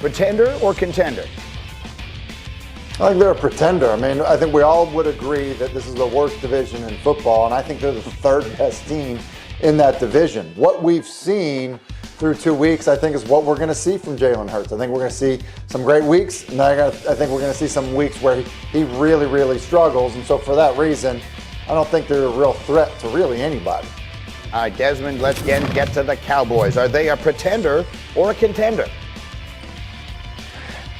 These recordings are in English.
Pretender or contender? I think they're a pretender. I mean, I think we all would agree that this is the worst division in football, and I think they're the third best team in that division. What we've seen through 2 weeks, I think, is what we're going to see from Jalen Hurts. I think we're going to see some great weeks, and I think we're going to see some weeks where he really, really struggles. And so for that reason, I don't think they're a real threat to really anybody. All right, Desmond, let's again get to the Cowboys. Are they a pretender or a contender?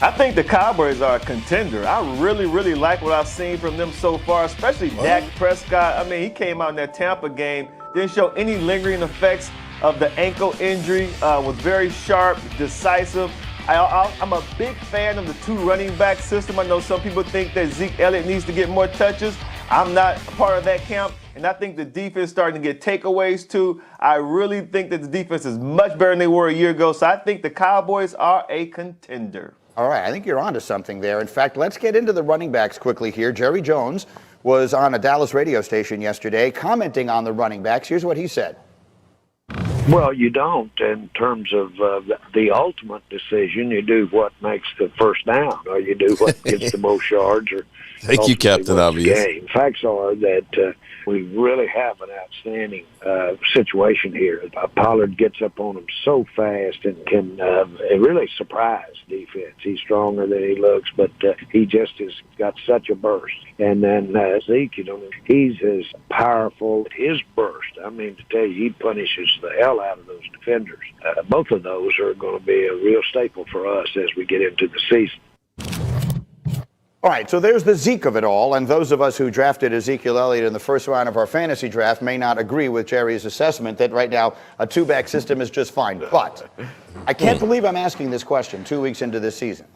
I think the Cowboys are a contender. I really, really like what I've seen from them so far, especially Dak Prescott. I mean, he came out in that Tampa game, didn't show any lingering effects of the ankle injury, was very sharp, decisive. I'm a big fan of the two running back system. I know some people think that Zeke Elliott needs to get more touches. I'm not a part of that camp, and I think the defense is starting to get takeaways too. I really think that the defense is much better than they were a year ago, so I think the Cowboys are a contender. All right, I think you're onto something there. In fact, let's get into the running backs quickly here. Jerry Jones was on a Dallas radio station yesterday commenting on the running backs. Here's what he said. Well, you don't in terms of the ultimate decision. You do what makes the first down, or you do what gets the most yards, or thank you, Captain Obvious. Game. Facts are that we really have an outstanding situation here. Pollard gets up on him so fast and can really surprise defense. He's stronger than he looks, but he just has got such a burst. And then Zeke, he's as powerful. His burst, I mean, to tell you, he punishes the hell out of those defenders. Both of those are going to be a real staple for us as we get into the season. All right, so there's the Zeke of it all, and those of us who drafted Ezekiel Elliott in the first round of our fantasy draft may not agree with Jerry's assessment that right now a two-back system is just fine. But I can't believe I'm asking this question 2 weeks into this season.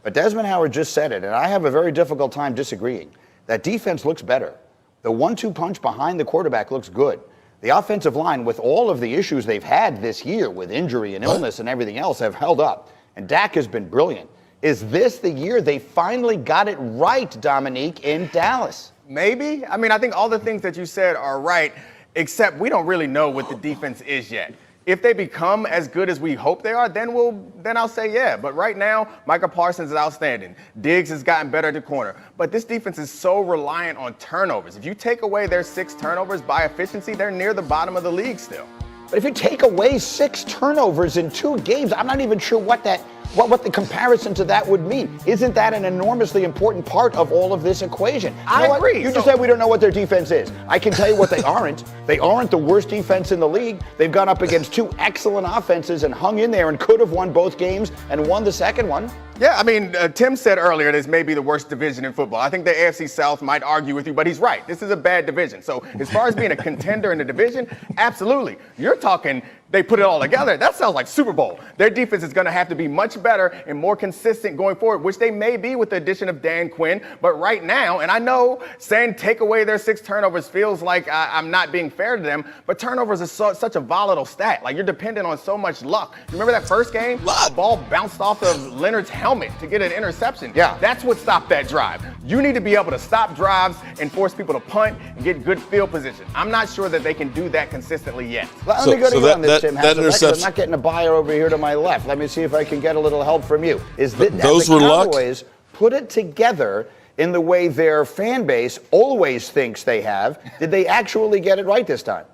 But Desmond Howard just said it, and I have a very difficult time disagreeing. That defense looks better. The 1-2 punch behind the quarterback looks good. The offensive line, with all of the issues they've had this year with injury and illness and everything else, have held up. And Dak has been brilliant. Is this the year they finally got it right, Dominique, in Dallas? Maybe. I mean, I think all the things that you said are right, except we don't really know what the defense is yet. If they become as good as we hope they are, then I'll say yeah. But right now, Micah Parsons is outstanding. Diggs has gotten better at the corner. But this defense is so reliant on turnovers. If you take away their 6 turnovers by efficiency, they're near the bottom of the league still. But if you take away 6 turnovers in 2 games, I'm not even sure what the comparison to that would mean. Isn't that an enormously important part of all of this equation? I agree. You just said we don't know what their defense is. I can tell you what they aren't. They aren't the worst defense in the league. They've gone up against 2 excellent offenses and hung in there and could have won both games and won the second one. Yeah, I mean, Tim said earlier this may be the worst division in football. I think the AFC South might argue with you, but he's right. This is a bad division. So as far as being a contender in the division, absolutely. You're talking they put it all together. That sounds like Super Bowl. Their defense is going to have to be much better and more consistent going forward, which they may be with the addition of Dan Quinn. But right now, and I know saying take away their 6 turnovers feels like I'm not being fair to them, but turnovers is such a volatile stat. Like, you're dependent on so much luck. Remember that first game? The ball bounced off of Leonard's helmet to get an interception. Yeah. That's what stopped that drive. You need to be able to stop drives and force people to punt and get good field position. I'm not sure that they can do that consistently yet. Let me go to you on this, Tim. That I'm not getting a buyer over here to my left. Let me see if I can get a little help from you. Is that those the were luck? Cowboys put it together in the way their fan base always thinks they have? Did they actually get it right this time?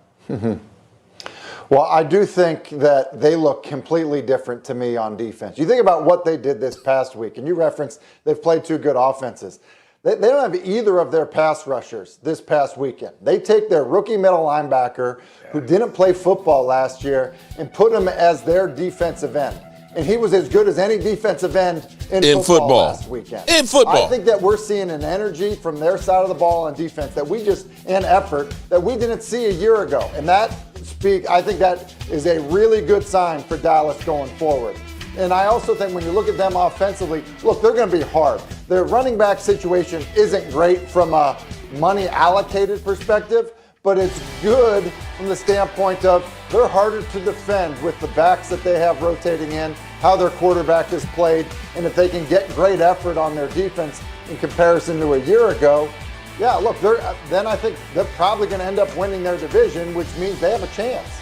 Well, I do think that they look completely different to me on defense. You think about what they did this past week, and you referenced they've played 2 good offenses. They don't have either of their pass rushers this past weekend. They take their rookie middle linebacker who didn't play football last year and put him as their defensive end. And he was as good as any defensive end in football last weekend. In football. I think that we're seeing an energy from their side of the ball on defense and effort that we didn't see a year ago. And I think that is a really good sign for Dallas going forward. And I also think when you look at them offensively, look, they're going to be hard. Their running back situation isn't great from a money allocated perspective, but it's good from the standpoint of they're harder to defend with the backs that they have rotating in, how their quarterback has played, and if they can get great effort on their defense in comparison to a year ago, yeah, look, then I think they're probably going to end up winning their division, which means they have a chance.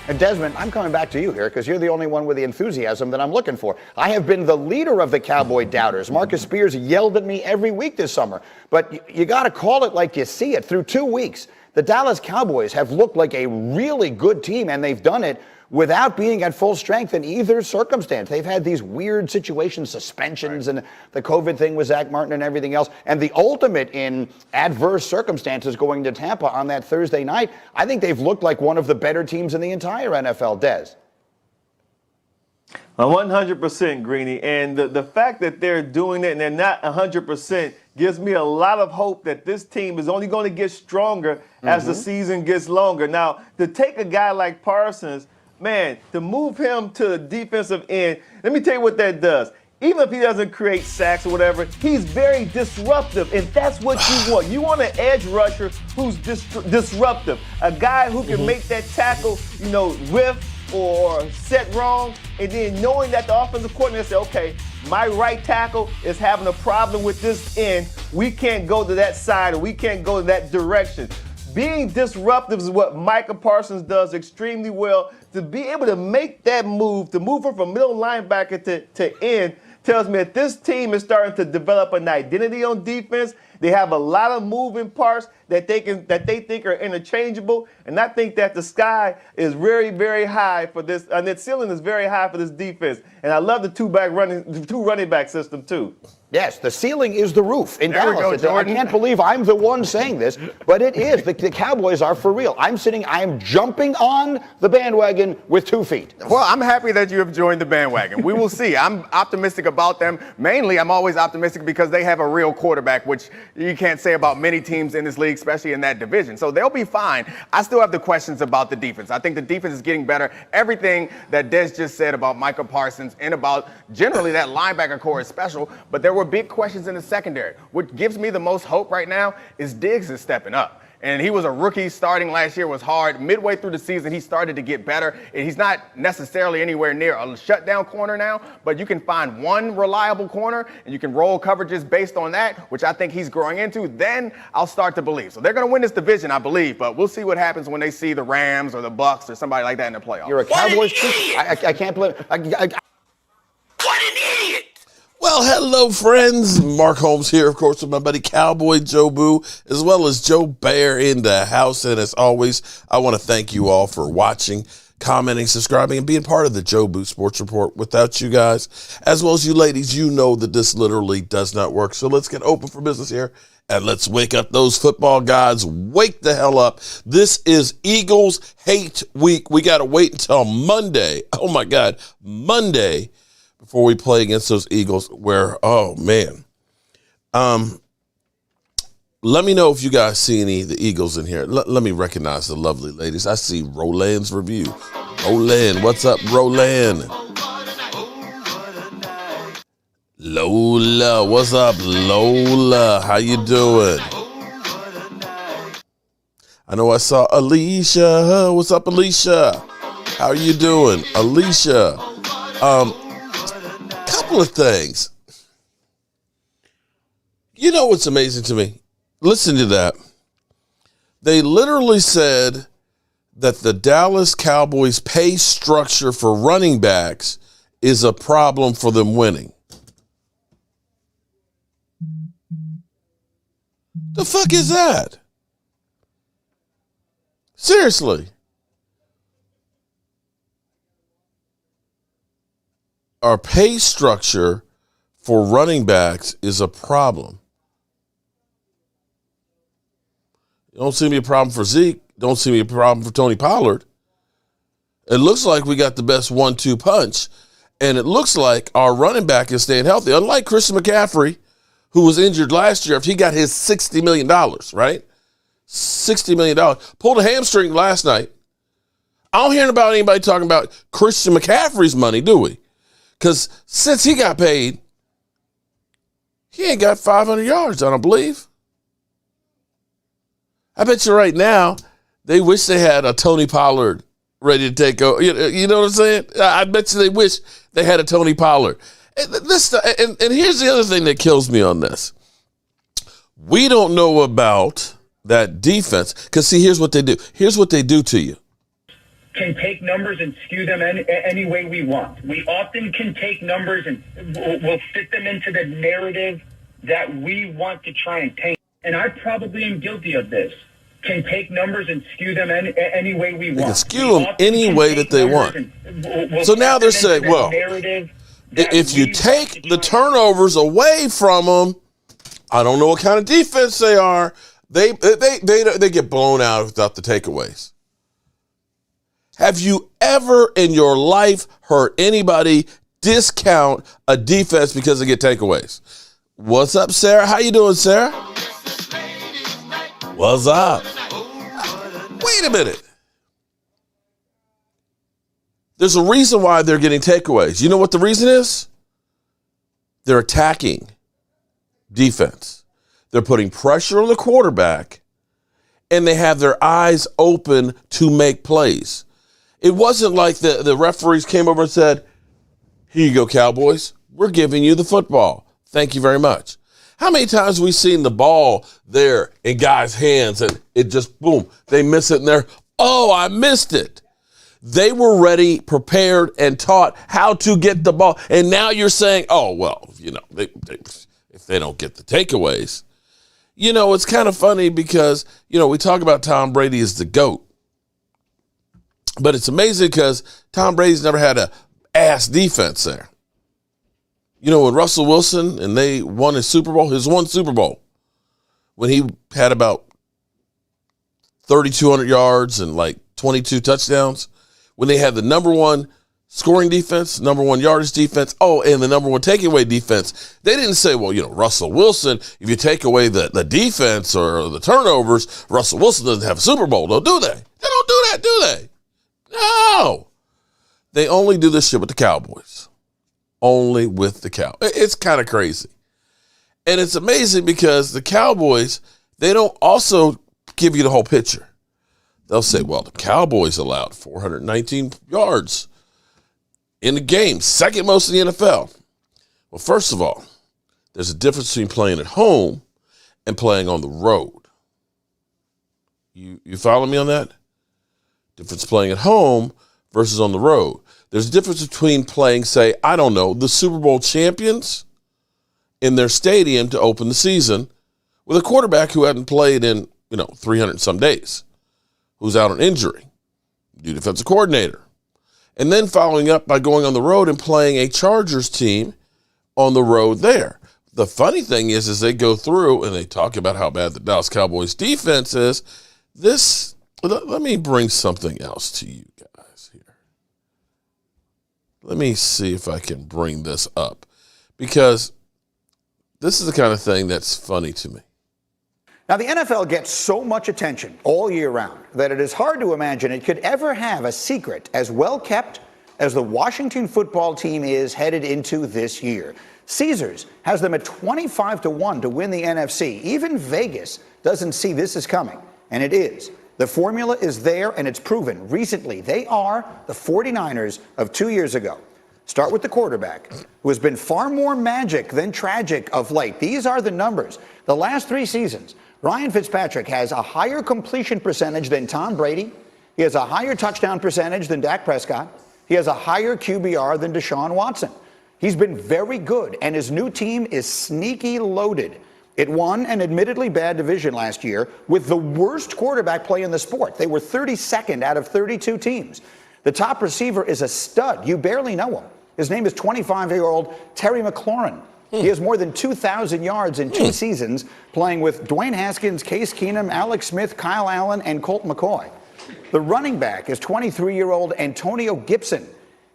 And Desmond, I'm coming back to you here because you're the only one with the enthusiasm that I'm looking for. I have been the leader of the Cowboy doubters. Marcus Spears yelled at me every week this summer. But you got to call it like you see it. Through 2 weeks, the Dallas Cowboys have looked like a really good team, and they've done it without being at full strength in either circumstance. They've had these weird situations, suspensions, and the COVID thing with Zach Martin and everything else. And the ultimate in adverse circumstances going to Tampa on that Thursday night, I think they've looked like one of the better teams in the entire NFL, Des. 100%, Greeny. And the fact that they're doing it and they're not 100% gives me a lot of hope that this team is only going to get stronger as the season gets longer. Now, to take a guy like Parsons, man, to move him to the defensive end, let me tell you what that does. Even if he doesn't create sacks or whatever, he's very disruptive, and that's what you want. You want an edge rusher who's disruptive, a guy who can make that tackle, whiff or set wrong, and then knowing that the offensive coordinator say, okay, my right tackle is having a problem with this end. We can't go to that side or we can't go to that direction. Being disruptive is what Micah Parsons does extremely well. To be able to make that move, to move from middle linebacker to end, tells me that this team is starting to develop an identity on defense. They have a lot of moving parts that they think are interchangeable, and I think that the sky is very, very high for this, and the ceiling is very high for this defense. And I love the two running back system too. Yes, the ceiling is the roof in There we Dallas. go, I can't believe I'm the one saying this, but it is. The Cowboys are for real. I am jumping on the bandwagon with 2 feet. Well, I'm happy that you have joined the bandwagon. We will see. I'm optimistic about them. Mainly, I'm always optimistic because they have a real quarterback, which you can't say about many teams in this league, especially in that division. So they'll be fine. I still have the questions about the defense. I think the defense is getting better. Everything that Des just said about Micah Parsons and about generally that linebacker core is special, but there were big questions in the secondary. What gives me the most hope right now is Diggs is stepping up. And he was a rookie starting last year, was hard. Midway through the season, he started to get better. And he's not necessarily anywhere near a shutdown corner now, but you can find one reliable corner and you can roll coverages based on that, which I think he's growing into. Then I'll start to believe. So they're going to win this division, I believe, but we'll see what happens when they see the Rams or the Bucks or somebody like that in the playoffs. You're a Cowboys fan? I can't believe What an idiot! Well, hello, friends. Mark Holmes here, of course, with my buddy Cowboy Jobu, as well as Joe Bear in the house. And as always, I want to thank you all for watching, commenting, subscribing, and being part of the Jobu Sports Report. Without you guys, as well as you ladies, you know that this literally does not work. So let's get open for business here, and let's wake up those football gods. Wake the hell up. This is Eagles Hate Week. We got to wait until Monday. Oh, my God, Monday, before we play against those Eagles, where, oh, man. Let me know if you guys see any of the Eagles in here. Let me recognize the lovely ladies. I see Roland's review. Roland, what's up, Roland? Lola, what's up, Lola? How you doing? I know I saw Alicia. What's up, Alicia? How are you doing, Alicia? Couple of things. You know what's amazing to me? Listen to that. They literally said that the Dallas Cowboys pay structure for running backs is a problem for them winning. The fuck is that? Seriously. Our pay structure for running backs is a problem. It don't seem to be a problem for Zeke. Don't seem to be a problem for Tony Pollard. It looks like we got the best 1-2 punch, and it looks like our running back is staying healthy. Unlike Christian McCaffrey, who was injured last year, if he got his $60 million, right? $60 million. Pulled a hamstring last night. I don't hear about anybody talking about Christian McCaffrey's money, do we? Because since he got paid, he ain't got 500 yards, I don't believe. I bet you right now, they wish they had a Tony Pollard ready to take over. You know what I'm saying? I bet you they wish they had a Tony Pollard. And here's the other thing that kills me on this. We don't know about that defense. Because, see, here's what they do. Here's what they do to you. can take numbers and skew them any way we want. We often can take numbers and we'll fit them into the narrative that we want to try and paint. And I probably am guilty of this. Can take numbers and skew them any way we want. They can skew them any way that they want. So now they're saying, well, if you take the turnovers away from them, I don't know what kind of defense they are. They get blown out without the takeaways. Have you ever in your life heard anybody discount a defense because they get takeaways? What's up, Sarah? How you doing, Sarah? What's up? Wait a minute. There's a reason why they're getting takeaways. You know what the reason is? They're attacking defense. They're putting pressure on the quarterback, and they have their eyes open to make plays. It wasn't like the referees came over and said, here you go, Cowboys. We're giving you the football. Thank you very much. How many times have we seen the ball there in guys' hands and it just, boom, they miss it and they're, oh, I missed it. They were ready, prepared, and taught how to get the ball. And now you're saying, oh, well, you know, if they don't get the takeaways. You know, it's kind of funny because, you know, we talk about Tom Brady as the GOAT. But it's amazing because Tom Brady's never had a ass defense there. You know, when Russell Wilson and they won his Super Bowl, his one Super Bowl, when he had about 3,200 yards and like 22 touchdowns, when they had the number one scoring defense, number one yardage defense, and the number one takeaway defense, they didn't say, well, you know, Russell Wilson, if you take away the defense or the turnovers, Russell Wilson doesn't have a Super Bowl. Don't do that. They don't do that, do they? No. They only do this shit with the Cowboys. Only with the Cowboys. It's kind of crazy. And it's amazing because the Cowboys, they don't also give you the whole picture. They'll say, well, the Cowboys allowed 419 yards in the game, second most in the NFL. Well, first of all, there's a difference between playing at home and playing on the road. You follow me on that? Difference playing at home versus on the road. There's a difference between playing, say, I don't know, the Super Bowl champions in their stadium to open the season with a quarterback who hadn't played in, 300 and some days, who's out on injury, new defensive coordinator. And then following up by going on the road and playing a Chargers team on the road there. The funny thing is they go through and they talk about how bad the Dallas Cowboys defense is. Let me bring something else to you guys here. Let me see if I can bring this up because this is the kind of thing that's funny to me. Now, the NFL gets so much attention all year round that it is hard to imagine it could ever have a secret as well kept as the Washington football team is headed into this year. Caesars has them at 25-1 to win the NFC. Even Vegas doesn't see this as coming, and it is. The formula is there, and it's proven. Recently, they are the 49ers of 2 years ago. Start with the quarterback, who has been far more magic than tragic of late. These are the numbers. The last 3 seasons, Ryan Fitzpatrick has a higher completion percentage than Tom Brady. He has a higher touchdown percentage than Dak Prescott. He has a higher QBR than Deshaun Watson. He's been very good, and his new team is sneaky loaded. It won an admittedly bad division last year with the worst quarterback play in the sport. They were 32nd out of 32 teams. The top receiver is a stud. You barely know him. His name is 25-year-old Terry McLaurin. He has more than 2,000 yards in 2 seasons, playing with Dwayne Haskins, Case Keenum, Alex Smith, Kyle Allen, and Colt McCoy. The running back is 23-year-old Antonio Gibson.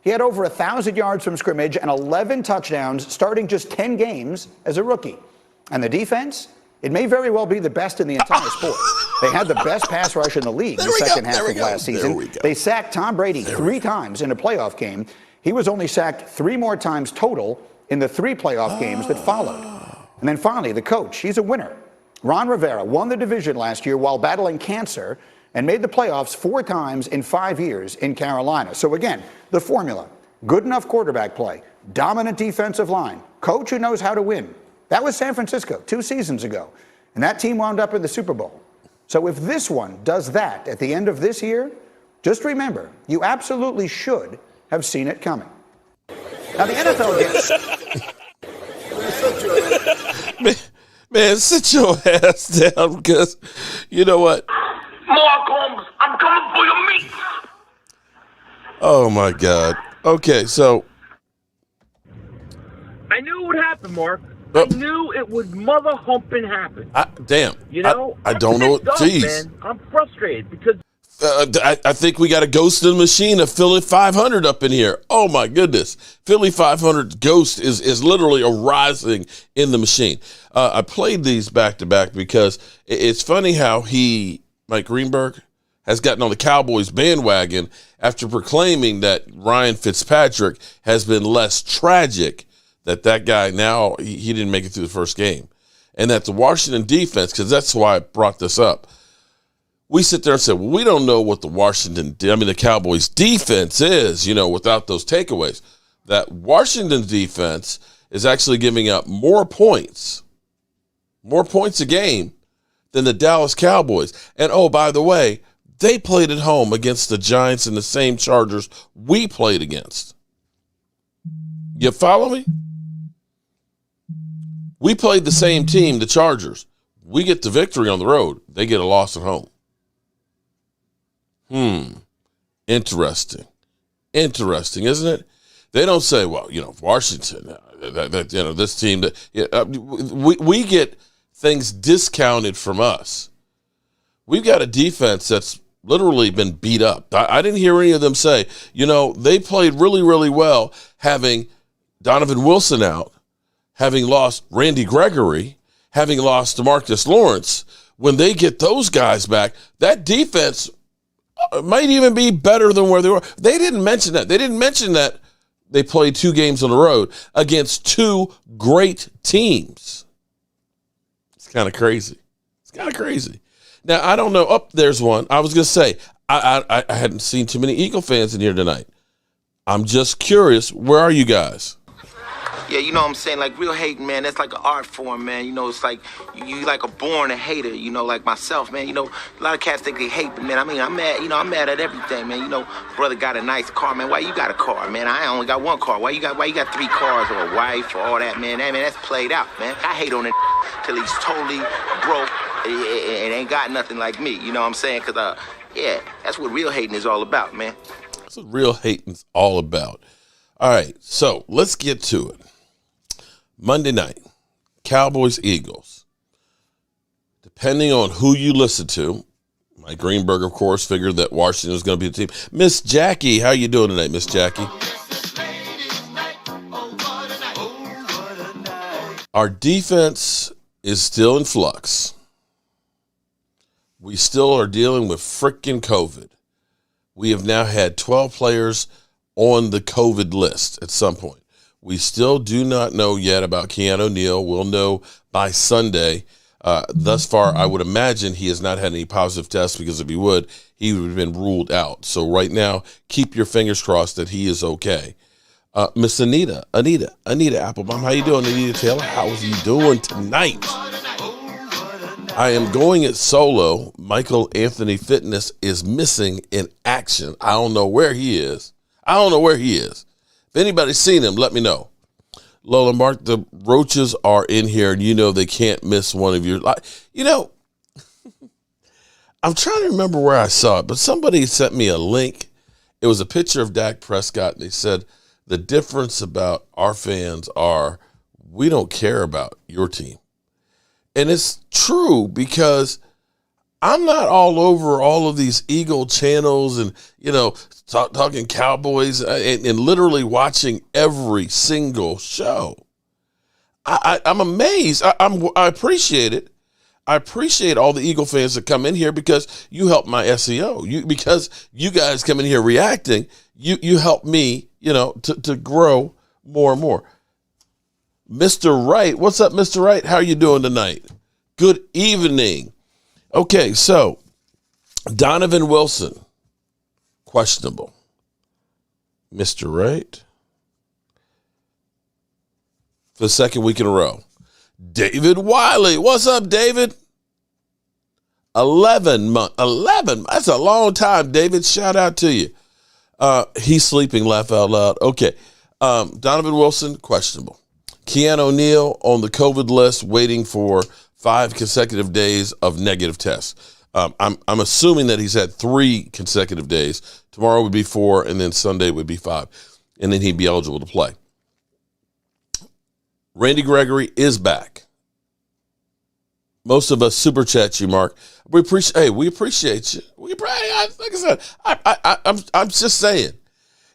He had over 1,000 yards from scrimmage and 11 touchdowns, starting just 10 games as a rookie. And the defense? It may very well be the best in the entire sport. They had the best pass rush in the league in the second half of last season. They sacked Tom Brady 3 times in a playoff game. He was only sacked 3 more times total in the 3 playoff games that followed. And then finally, the coach, he's a winner. Ron Rivera won the division last year while battling cancer and made the playoffs 4 times in 5 years in Carolina. So again, the formula, good enough quarterback play, dominant defensive line, coach who knows how to win. That was San Francisco 2 seasons ago, and that team wound up in the Super Bowl. So if this one does that at the end of this year, Just remember, you absolutely should have seen it coming. Now, the NFL gets... Man, sit your ass down because you know what? Mark Holmes, I'm coming for your meat. Oh, my God. Okay, so. I knew it would happen, Mark. I knew it would mother humping happen. Damn. You know? I don't know. Jeez. Man. I'm frustrated because. I think we got a ghost in the machine of Philly 500 up in here. Oh, my goodness. Philly 500 ghost is literally arising in the machine. I played these back-to-back because it's funny how Mike Greenberg, has gotten on the Cowboys bandwagon after proclaiming that Ryan Fitzpatrick has been less tragic, that guy now, he didn't make it through the first game. And that the Washington defense, because that's why I brought this up, we sit there and say, well, we don't know what the Cowboys defense is, without those takeaways. That Washington defense is actually giving up more points a game than the Dallas Cowboys. And, oh, by the way, they played at home against the Giants and the same Chargers we played against. You follow me? We played the same team, the Chargers. We get the victory on the road. They get a loss at home. Interesting. Interesting, isn't it? They don't say, well, Washington, this team, we get things discounted from us. We've got a defense that's literally been beat up. I didn't hear any of them say, they played really, really well having Donovan Wilson out, having lost Randy Gregory, having lost DeMarcus Lawrence. When they get those guys back, that defense might even be better than where they were. They didn't mention that. They didn't mention that they played 2 games on the road against 2 great teams. It's kind of crazy. Now, I don't know. Oh, there's one. I was going to say, I hadn't seen too many Eagle fans in here tonight. I'm just curious. Where are you guys? Yeah, you know what I'm saying? Like, real hating, man, that's like an art form, man. It's like you like a born a hater, like myself, man. A lot of cats think they hate, but, man, I'm mad, I'm mad at everything, man. Brother got a nice car, man. Why you got a car, man? I only got 1 car. Why you got 3 cars or a wife or all that, man? That's played out, man. I hate on it till he's totally broke and ain't got nothing like me, you know what I'm saying? Because, that's what real hating is all about, man. That's what real hating's all about. All right, so let's get to it. Monday night, Cowboys-Eagles. Depending on who you listen to, Mike Greenberg, of course, figured that Washington was going to be the team. Miss Jackie, how you doing tonight, Miss Jackie? Our defense is still in flux. We still are dealing with freaking COVID. We have now had 12 players on the COVID list at some point. We still do not know yet about Keanu Neal. We'll know by Sunday. Thus far, I would imagine he has not had any positive tests because if he would have been ruled out. So right now, keep your fingers crossed that he is okay. Miss Anita Applebaum, how you doing? Anita Taylor, how is you doing tonight? I am going it solo. Michael Anthony Fitness is missing in action. I don't know where he is. If anybody's seen him, let me know. Lola, Mark, the roaches are in here, and they can't miss one of your... I'm trying to remember where I saw it, but somebody sent me a link. It was a picture of Dak Prescott, and they said, the difference about our fans are we don't care about your team. And it's true because I'm not all over all of these Eagle channels and, talking Cowboys and literally watching every single show. I'm amazed. I appreciate it. I appreciate all the Eagle fans that come in here because you help my SEO. Because you guys come in here reacting, you help me, to grow more and more. Mr. Wright, what's up, Mr. Wright? How are you doing tonight? Good evening. Okay, so Donovan Wilson, questionable. Mr. Wright, for the second week in a row. David Wiley, what's up, David? 11 months. 11. That's a long time, David. Shout out to you. He's sleeping, laugh out loud. Okay. Donovan Wilson, questionable. Keanu O'Neal on the COVID list, waiting for 5 consecutive days of negative tests. I'm assuming that he's had 3 consecutive days. Tomorrow would be 4, and then Sunday would be 5. And then he'd be eligible to play. Randy Gregory is back. Most of us super chat you, Mark. We appreciate you. Like I said, I'm just saying.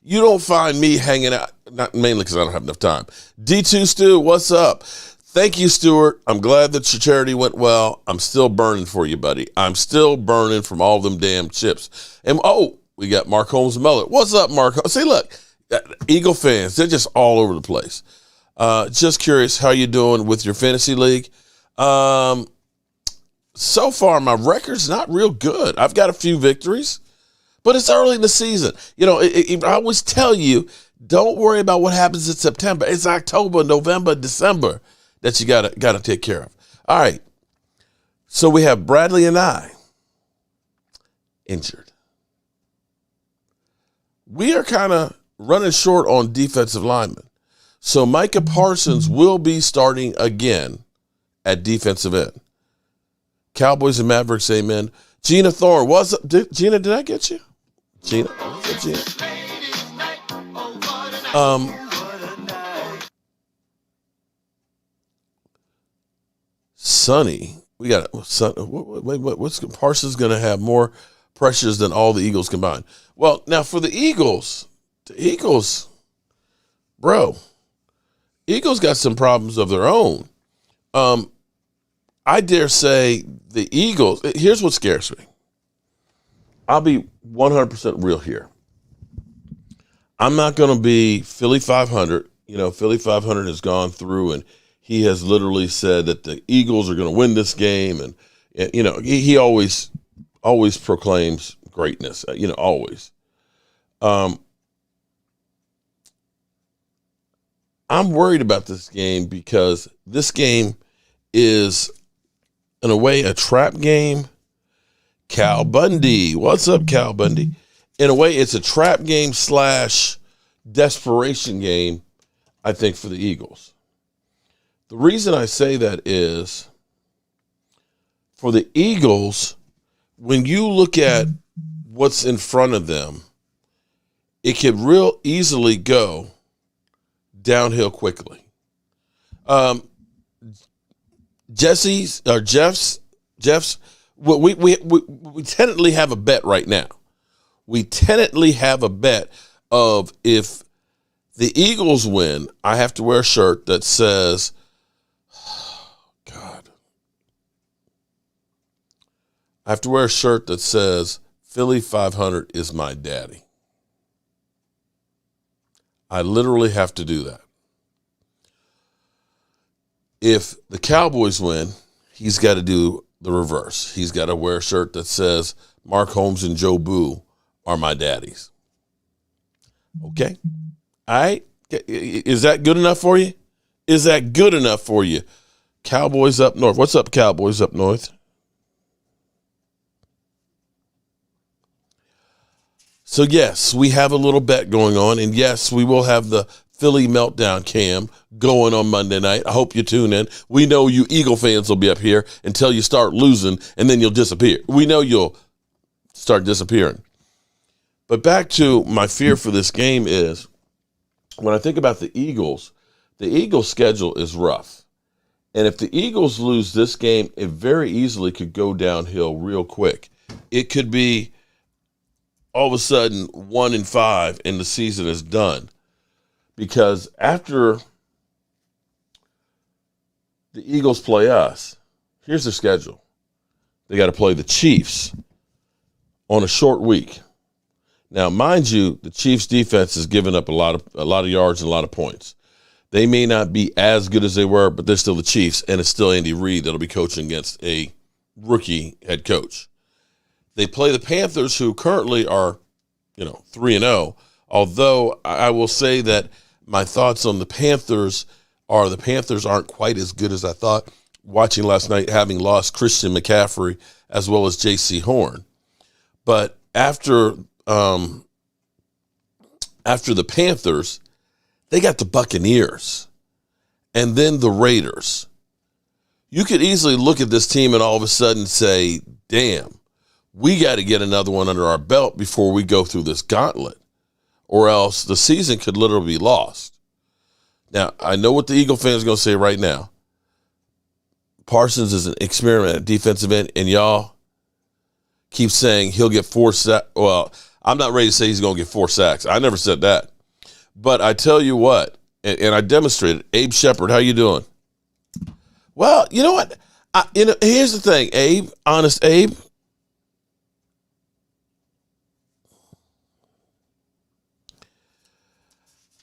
You don't find me hanging out, not mainly because I don't have enough time. D2 Stu, what's up? Thank you, Stuart. I'm glad that your charity went well. I'm still burning for you, buddy. I'm still burning from all them damn chips. And we got Mark Holmes Mullet. What's up, Mark? See, look, Eagle fans, they're just all over the place. Just curious how you doing with your fantasy league. So far, my record's not real good. I've got a few victories, but it's early in the season. I always tell you, don't worry about what happens in September. It's October, November, December that you gotta take care of. All right. So we have Bradley and I injured. We are kind of running short on defensive linemen. So Micah Parsons will be starting again at defensive end. Cowboys and Mavericks, amen. Gina Thorne, what's up? Gina, did I get you? Gina? What's up, Gina? Sonny, we got what's Parsons going to have more pressures than all the Eagles combined? Well, now for the Eagles, Eagles got some problems of their own. I dare say the Eagles, here's what scares me. I'll be 100% real here. I'm not going to be Philly 500. Philly 500 has gone through and he has literally said that the Eagles are going to win this game. And he always proclaims greatness, always. I'm worried about this game because this game is, in a way, a trap game. Cal Bundy. What's up, Cal Bundy? In a way, it's a trap game / desperation game, I think, for the Eagles. The reason I say that is, for the Eagles, when you look at what's in front of them, it could real easily go downhill quickly. Jeff's, we tentatively have a bet right now. We tentatively have a bet of if the Eagles win, I have to wear a shirt that says, I have to wear a shirt that says, Philly 500 is my daddy. I literally have to do that. If the Cowboys win, he's got to do the reverse. He's got to wear a shirt that says, Mark Holmes and Jobu are my daddies. Okay? All right? Is that good enough for you? Is that good enough for you? Cowboys up north. What's up, Cowboys up north? So, yes, we have a little bet going on. And, yes, we will have the Philly Meltdown Cam going on Monday night. I hope you tune in. We know you Eagle fans will be up here until you start losing, and then you'll disappear. We know you'll start disappearing. But back to my fear for this game is, when I think about the Eagles schedule is rough. And if the Eagles lose this game, it very easily could go downhill real quick. It could be all of a sudden 1-5 and the season is done. Because after the Eagles play us, here's their schedule. They got to play the Chiefs on a short week. Now, mind you, the Chiefs defense has given up a lot of yards and a lot of points. They may not be as good as they were, but they're still the Chiefs, and it's still Andy Reid that'll be coaching against a rookie head coach. They play the Panthers, who currently are, 3-0. Although I will say that my thoughts on the Panthers aren't quite as good as I thought. watching last night, having lost Christian McCaffrey as well as J.C. Horn. But after the Panthers, they got the Buccaneers and then the Raiders. You could easily look at this team and all of a sudden say, damn, we got to get another one under our belt before we go through this gauntlet, or else the season could literally be lost. Now, I know what the Eagle fans are going to say right now. Parsons is an experiment at defensive end, and y'all keep saying he'll get 4 sacks. Well, I'm not ready to say he's going to get 4 sacks. I never said that. But I tell you what, and I demonstrated, Abe Shepard, how you doing? Well, you know what? Here's the thing, Abe, honest Abe.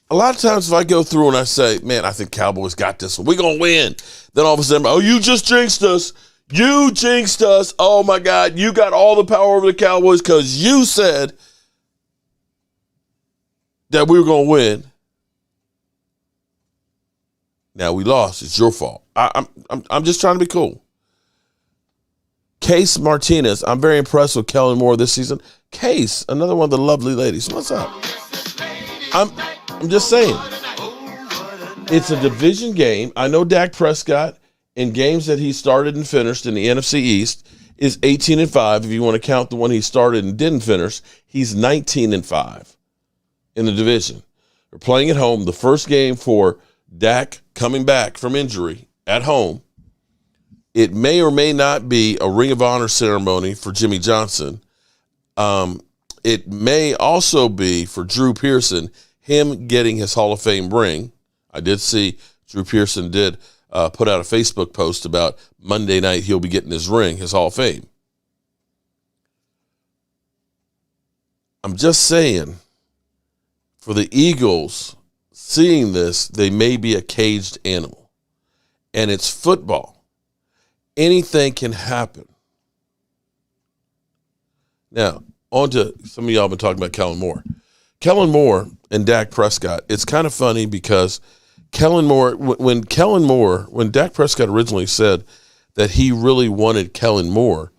A lot of times if I go through and I say, man, I think Cowboys got this one, we're going to win. Then all of a sudden, oh, you just jinxed us. You jinxed us. Oh, my God, you got all the power over the Cowboys because you said that we were going to win. Now we lost. It's your fault. I'm just trying to be cool. Case Martinez, I'm very impressed with Kellen Moore this season. Case, another one of the lovely ladies. What's up? I'm just saying. It's a division game. I know Dak Prescott, in games that he started and finished in the NFC East, is 18-5. If you want to count the one he started and didn't finish, he's 19-5 in the division. They're playing at home. The first game for Dak coming back from injury at home. It may or may not be a Ring of Honor ceremony for Jimmy Johnson. It may also be for Drew Pearson, him getting his Hall of Fame ring. I did see Drew Pearson did put out a Facebook post about Monday night he'll be getting his ring, his Hall of Fame. I'm just saying, for the Eagles, seeing this, they may be a caged animal. And it's football. Anything can happen. Now, on to some of y'all have been talking about Kellen Moore. Kellen Moore and Dak Prescott, it's kind of funny because Kellen Moore, when Dak Prescott originally said that he really wanted Kellen Moore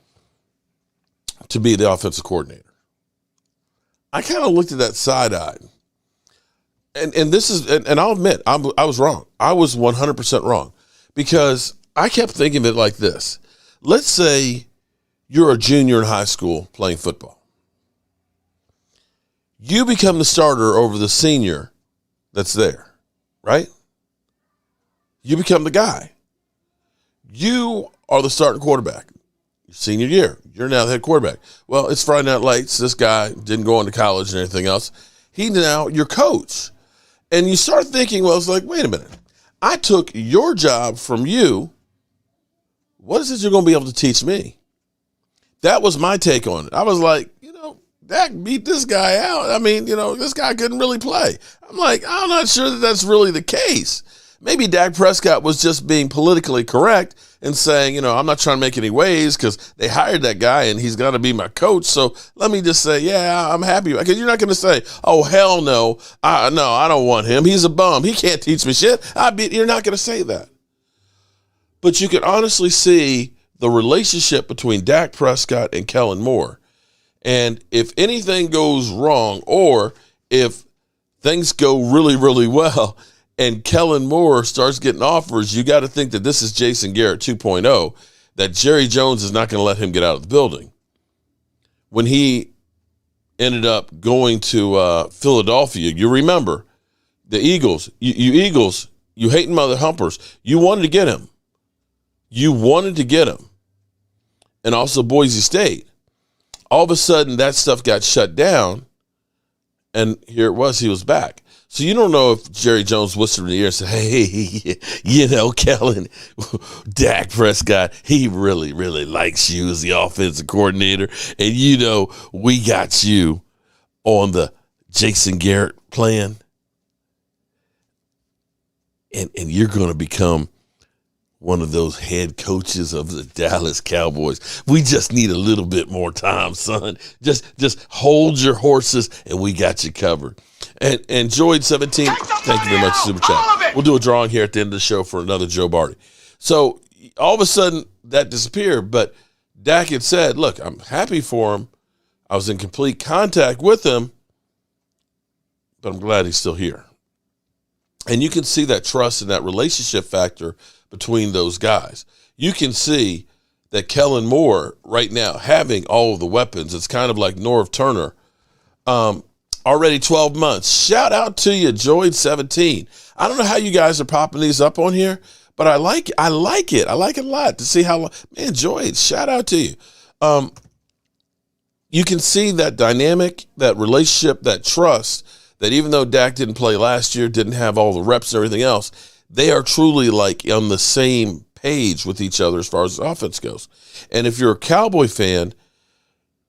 to be the offensive coordinator, I kind of looked at that side-eyed. And this is, and I'll admit, I was wrong. I was 100% wrong because I kept thinking of it like this. Let's say you're a junior in high school playing football. You become the starter over the senior that's there, right? You become the guy. You are the starting quarterback. Your senior year, you're now the head quarterback. Well, it's Friday Night Lights. This guy didn't go on to college or anything else. He's now your coach. And you start thinking, well, it's like, wait a minute. I took your job from you. What is it you're going to be able to teach me? That was my take on it. I was like, Dak beat this guy out. I mean, this guy couldn't really play. I'm like, I'm not sure that that's really the case. Maybe Dak Prescott was just being politically correct and saying, I'm not trying to make any waves because they hired that guy and he's going to be my coach. So let me just say, yeah, I'm happy. Because you're not going to say, oh, hell no. No, I don't want him. He's a bum. He can't teach me shit. You're not going to say that. But you can honestly see the relationship between Dak Prescott and Kellen Moore. And if anything goes wrong or if things go really, really well and Kellen Moore starts getting offers, you got to think that this is Jason Garrett 2.0, that Jerry Jones is not going to let him get out of the building. When he ended up going to Philadelphia, you remember the Eagles, you Eagles, you hating mother humpers, you wanted to get him. You wanted to get him. And also Boise State. All of a sudden, that stuff got shut down, and here it was, he was back. So you don't know if Jerry Jones whispered in the ear and said, hey, Kellen, Dak Prescott, he really, really likes you as the offensive coordinator, and we got you on the Jason Garrett plan, and you're going to become one of those head coaches of the Dallas Cowboys. We just need a little bit more time, son. Just hold your horses, and we got you covered. And Joyd17, thank you very much, Super Chat. We'll do a drawing here at the end of the show for another Joe Barty. So, all of a sudden that disappeared. But Dak had said, look, I'm happy for him. I was in complete contact with him, but I'm glad he's still here. And you can see that trust and that relationship factor between those guys. You can see that Kellen Moore right now having all of the weapons. It's kind of like Norv Turner. Already 12 months. Shout out to you, Joyd17. I don't know how you guys are popping these up on here, but I like it. I like it a lot to see how, man, Joyd, shout out to you. You can see that dynamic, that relationship, that trust, that even though Dak didn't play last year, didn't have all the reps and everything else, they are truly like on the same page with each other as far as the offense goes. And if you're a Cowboy fan,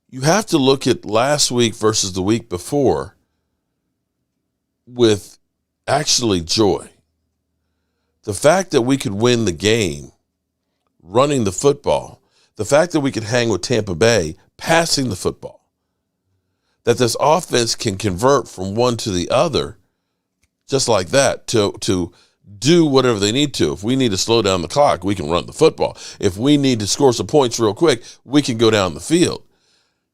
you have to look at last week versus the week before with actually joy. The fact that we could win the game running the football, the fact that we could hang with Tampa Bay passing the football, that this offense can convert from one to the other just like that to do whatever they need to. If we need to slow down the clock, we can run the football. If we need to score some points real quick, we can go down the field.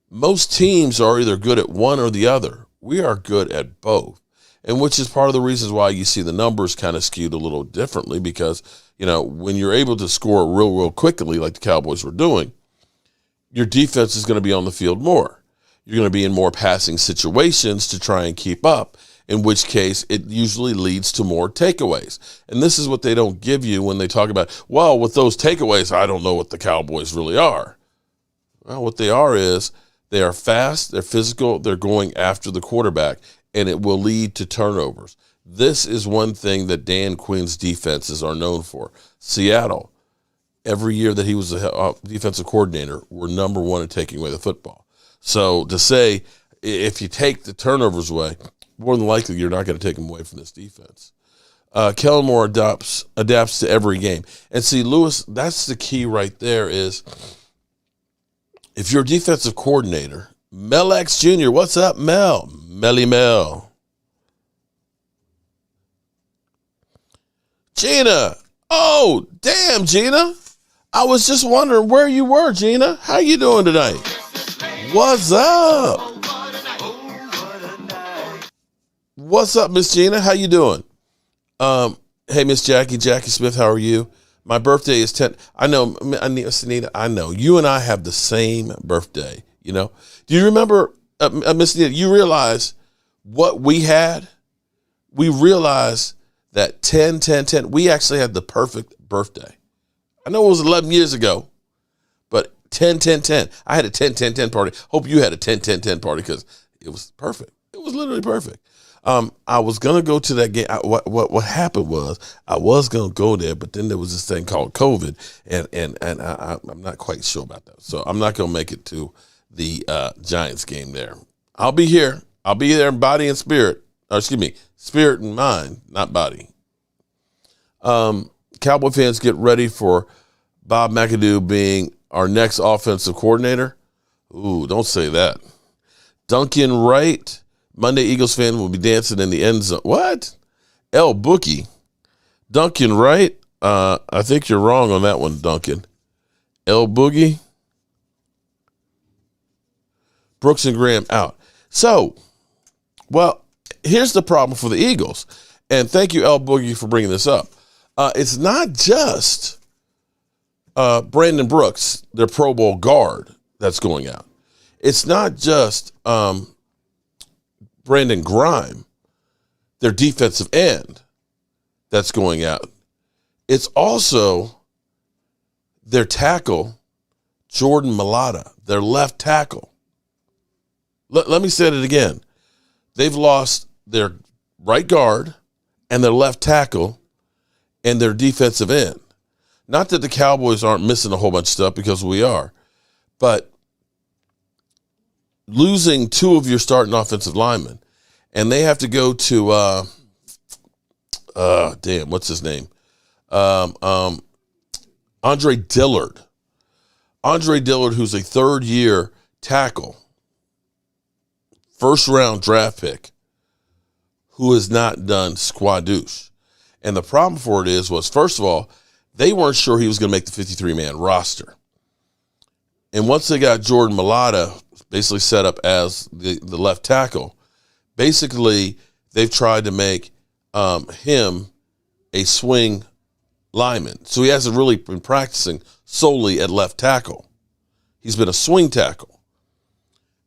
Most teams are either good at one or the other. We are good at both, and which is part of the reasons why you see the numbers kind of skewed a little differently because, you know, when you're able to score real quickly like the Cowboys were doing, your defense is going to be on the field more. You're going to be in more passing situations to try and keep up, in which case it usually leads to more takeaways. And this is what they don't give you when they talk about, well, with those takeaways, I don't know what the Cowboys really are. Well, what they are is they are fast, they're physical, they're going after the quarterback, and it will lead to turnovers. This is one thing that Dan Quinn's defenses are known for. Seattle, every year that he was a defensive coordinator, were number one in taking away the football. So to say, if you take the turnovers away, more than likely you're not going to take them away from this defense. Kellen Moore adapts to every game. And see, Lewis, that's the key right there is if you're a defensive coordinator, Mel X Jr., what's up, Mel? Melly Mel. Gina. Oh, damn, Gina. I was just wondering where you were, Gina. How you doing tonight? What's up? What's up, Miss Gina? How you doing? Hey, Miss Jackie Smith, how are you? My birthday is 10. I know, Anita, I know. You and I have the same birthday, you know. Do you remember, Miss Anita, you realize what we had? We realized that 10-10-10, we actually had the perfect birthday. I know it was 11 years ago, but 10-10-10. I had a 10-10-10 party. Hope you had a 10-10-10 party because it was perfect. It was literally perfect. I was going to go to that game. What happened was I was going to go there, but then there was this thing called COVID, and I'm not quite sure about that. So I'm not going to make it to the Giants game there. I'll be here. I'll be there in body and spirit. Or excuse me, spirit and mind, not body. Cowboy fans, get ready for Bob McAdoo being our next offensive coordinator. Ooh, don't say that. Duncan Wright, Monday Eagles fan, will be dancing in the end zone. What? El Bookie. Duncan Wright? I think you're wrong on that one, Duncan. El Boogie? Brooks and Graham out. So, well, here's the problem for the Eagles. And thank you, El Boogie, for bringing this up. It's not just Brandon Brooks, their Pro Bowl guard, that's going out. It's not just Brandon Grime, their defensive end, that's going out. It's also their tackle, Jordan Mailata, their left tackle. Let me say it again. They've lost their right guard and their left tackle and their defensive end. Not that the Cowboys aren't missing a whole bunch of stuff, because we are, but losing two of your starting offensive linemen, and they have to go to what's his name? Andre Dillard. Andre Dillard, who's a third-year tackle, first-round draft pick, who has not done squadouche. And the problem for it was, first of all, they weren't sure he was going to make the 53-man roster. And once they got Jordan Mailata basically set up as the left tackle, basically they've tried to make him a swing lineman. So he hasn't really been practicing solely at left tackle. He's been a swing tackle.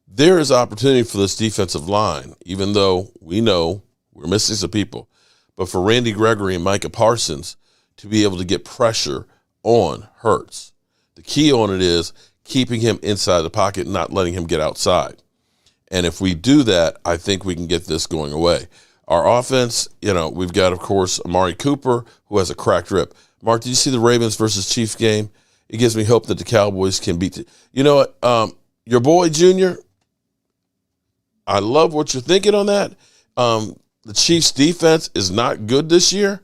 There is opportunity for this defensive line, even though we know we're missing some people. But for Randy Gregory and Micah Parsons to be able to get pressure on Hurts. The key on it is keeping him inside the pocket and not letting him get outside. And if we do that, I think we can get this going away. Our offense, we've got, of course, Amari Cooper, who has a cracked rib. Mark, did you see the Ravens versus Chiefs game? It gives me hope that the Cowboys can beat it. You know what? Your boy, Junior, I love what you're thinking on that. The Chiefs' defense is not good this year,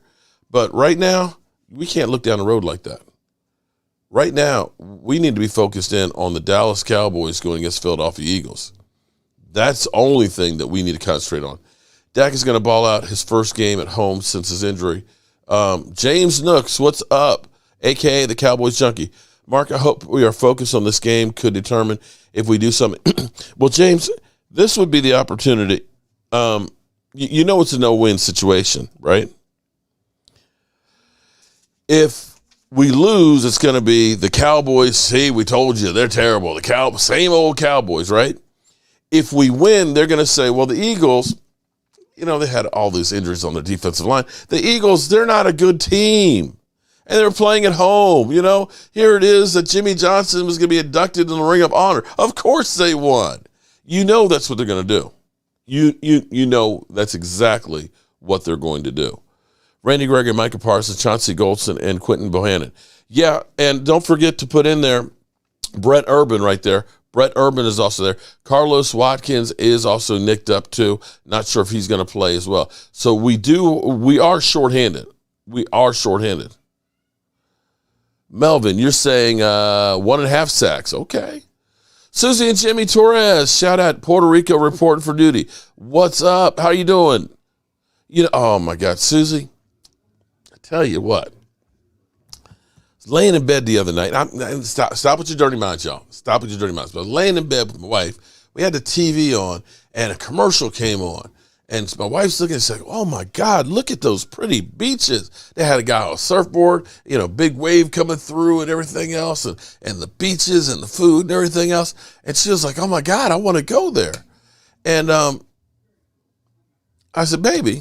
but right now, we can't look down the road like that. Right now, we need to be focused in on the Dallas Cowboys going against Philadelphia Eagles. That's the only thing that we need to concentrate on. Dak is going to ball out his first game at home since his injury. James Nooks, what's up? A.K.A. the Cowboys Junkie. Mark, I hope we are focused on this game, could determine if we do something. Well, James, this would be the opportunity. You know it's a no-win situation, right? If we lose, it's going to be the Cowboys. See, we told you, they're terrible. The same old Cowboys, right? If we win, they're going to say, well, the Eagles, they had all these injuries on their defensive line. The Eagles, they're not a good team. And they're playing at home. Here it is that Jimmy Johnson was going to be inducted in the Ring of Honor. Of course they won. That's what they're going to do. You know that's exactly what they're going to do. Randy Gregory, Micah Parsons, Chauncey Goldston, and Quentin Bohannon. Yeah, and don't forget to put in there Brett Urban right there. Brett Urban is also there. Carlos Watkins is also nicked up too. Not sure if he's going to play as well. So we are shorthanded. We are shorthanded. Melvin, you're saying 1.5 sacks. Okay. Susie and Jimmy Torres, shout out Puerto Rico reporting for duty. What's up? How you doing? Oh my God, Susie. I tell you what. I was laying in bed the other night. Stop with your dirty minds, y'all. Stop with your dirty minds. But I was laying in bed with my wife. We had the TV on, and a commercial came on. And my wife's looking and saying, oh, my God, look at those pretty beaches. They had a guy on a surfboard, big wave coming through and everything else, and the beaches and the food and everything else. And she was like, oh, my God, I want to go there. And I said, baby,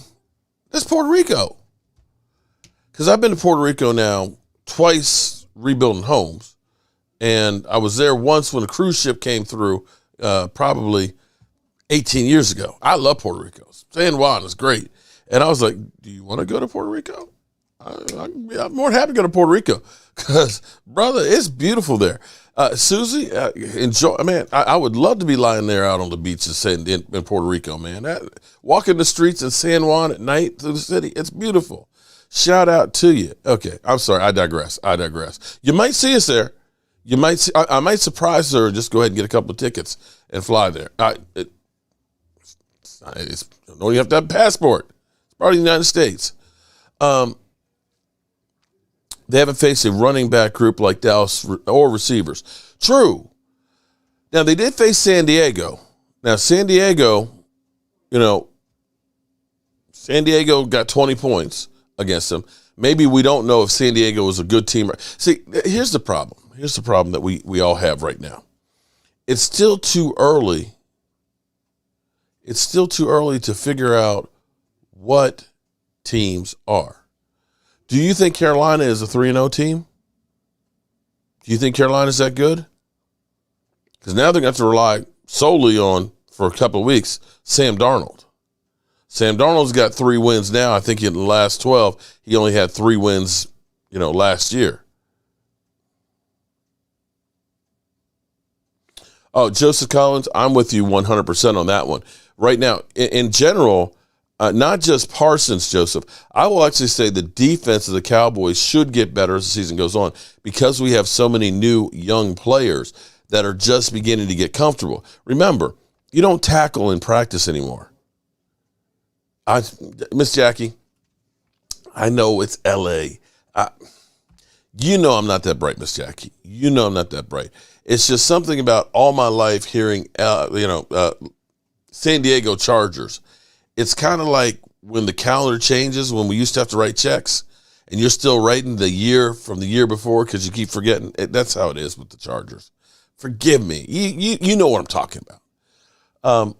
that's Puerto Rico. Because I've been to Puerto Rico now twice rebuilding homes. And I was there once when a cruise ship came through, probably 18 years ago. I love Puerto Rico. San Juan is great. And I was like, do you want to go to Puerto Rico? I'm more than happy to go to Puerto Rico because, brother, it's beautiful there. Susie, enjoy. Man, I would love to be lying there out on the beaches in Puerto Rico, man. Walking the streets in San Juan at night through the city, it's beautiful. Shout out to you. Okay, I'm sorry. I digress. You might see us there. You might see. I might surprise her. Just go ahead and get a couple of tickets and fly there. Don't even have to have a passport. It's part of the United States. They haven't faced a running back group like Dallas or receivers. True. Now, they did face San Diego. Now, San Diego got 20 points against them. Maybe we don't know if San Diego is a good team. See, here's the problem. Here's the problem that we all have right now. It's still too early. It's still too early to figure out what teams are. Do you think Carolina is a 3-0 team? Do you think Carolina's that good? Because now they're going to have to rely solely on, for a couple of weeks, Sam Darnold. Sam Darnold's got 3 wins now. I think in the last 12, he only had 3 wins, last year. Oh, Joseph Collins, I'm with you 100% on that one. Right now, in general, not just Parsons, Joseph, I will actually say the defense of the Cowboys should get better as the season goes on because we have so many new young players that are just beginning to get comfortable. Remember, you don't tackle in practice anymore. Miss Jackie, I know it's L.A. You know I'm not that bright, Miss Jackie. You know I'm not that bright. It's just something about all my life hearing, San Diego Chargers. It's kind of like when the calendar changes, when we used to have to write checks, and you're still writing the year from the year before because you keep forgetting. That's how it is with the Chargers. Forgive me. You know what I'm talking about.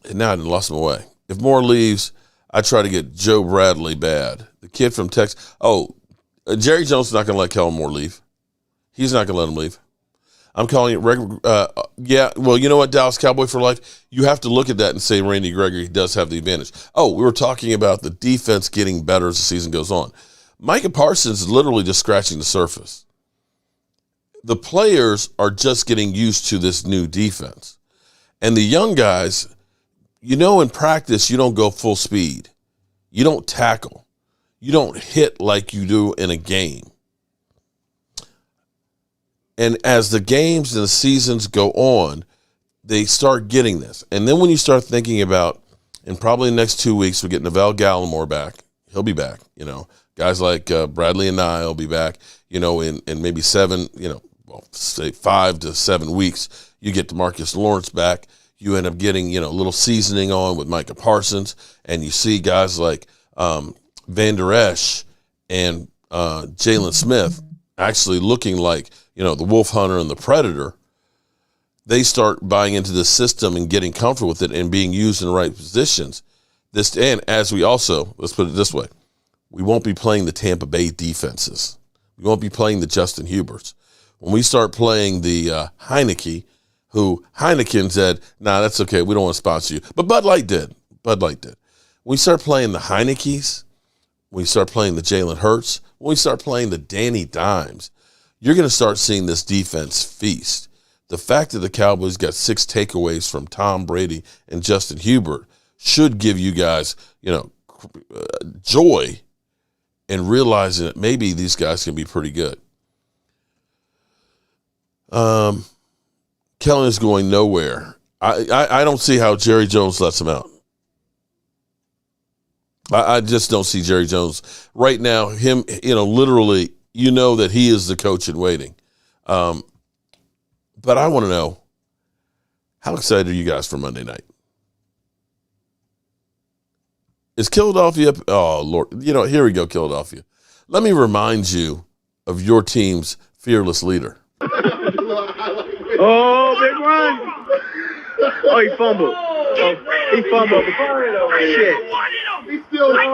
And now I lost my way. If Moore leaves, I try to get Joe Bradley bad. The kid from Texas. Jerry Jones is not going to let Kellen Moore leave. He's not going to let him leave. I'm calling it you know what, Dallas Cowboy for life? You have to look at that and say Randy Gregory does have the advantage. We were talking about the defense getting better as the season goes on. Micah Parsons is literally just scratching the surface. The players are just getting used to this new defense. And the young guys, in practice, you don't go full speed. You don't tackle. You don't hit like you do in a game. And as the games and the seasons go on, they start getting this. And then when you start thinking about, and probably in the next 2 weeks, we get Neville Gallimore back. He'll be back. Guys like Bradley and Nye will be back, in maybe 7, say 5 to 7 weeks. You get DeMarcus Lawrence back. You end up getting, a little seasoning on with Micah Parsons. And you see guys like Van Der Esch and Jalen Smith actually looking like, the Wolf Hunter and the Predator. They start buying into the system and getting comfortable with it and being used in the right positions. And as we also, let's put it this way, we won't be playing the Tampa Bay defenses. We won't be playing the Justin Huberts. When we start playing the Heineke, who Heineken said, nah, that's okay, we don't want to sponsor you. But Bud Light did. When we start playing the Heinekes, when we start playing the Jalen Hurts, when we start playing the Danny Dimes, you're going to start seeing this defense feast. The fact that the Cowboys got 6 takeaways from Tom Brady and Justin Herbert should give you guys, joy in realizing that maybe these guys can be pretty good. Kellen is going nowhere. I don't see how Jerry Jones lets him out. I just don't see Jerry Jones right now. Him, literally, that he is the coach in waiting. But I want to know, how excited are you guys for Monday night? Is Philadelphia? Oh, Lord. Here we go, Philadelphia. Let me remind you of your team's fearless leader. Oh, big run. Oh, he fumbled. He fumbled. Shit. He's still big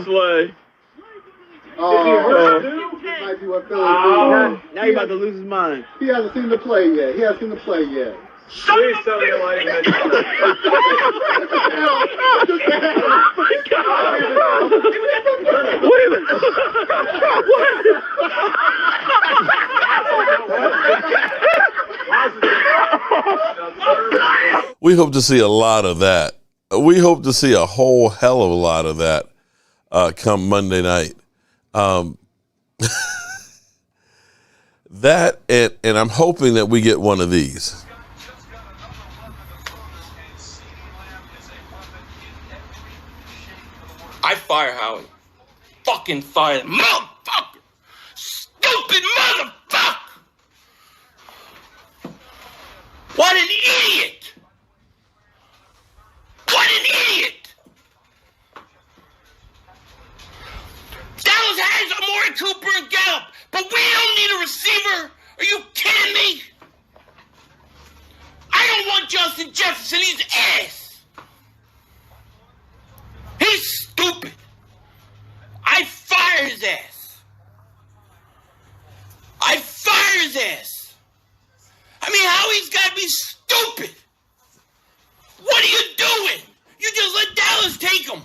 play. Now he's about to lose his mind. He hasn't seen the play yet. Please tell me like that. Wait a minute. We hope to see a lot of that. We hope to see a whole hell of a lot of that come Monday night. That and I'm hoping that we get one of these. I fire Howie. Fucking fire him. Motherfucker! Stupid motherfucker! What an idiot! What an idiot! Dallas has Amari Cooper and Gallup, but we don't need a receiver. Are you kidding me? I don't want Justin Jefferson. He's ass. He's stupid. I fire his ass. I fire his ass. I mean, Howie's got to be stupid. What are you doing? You just let Dallas take him.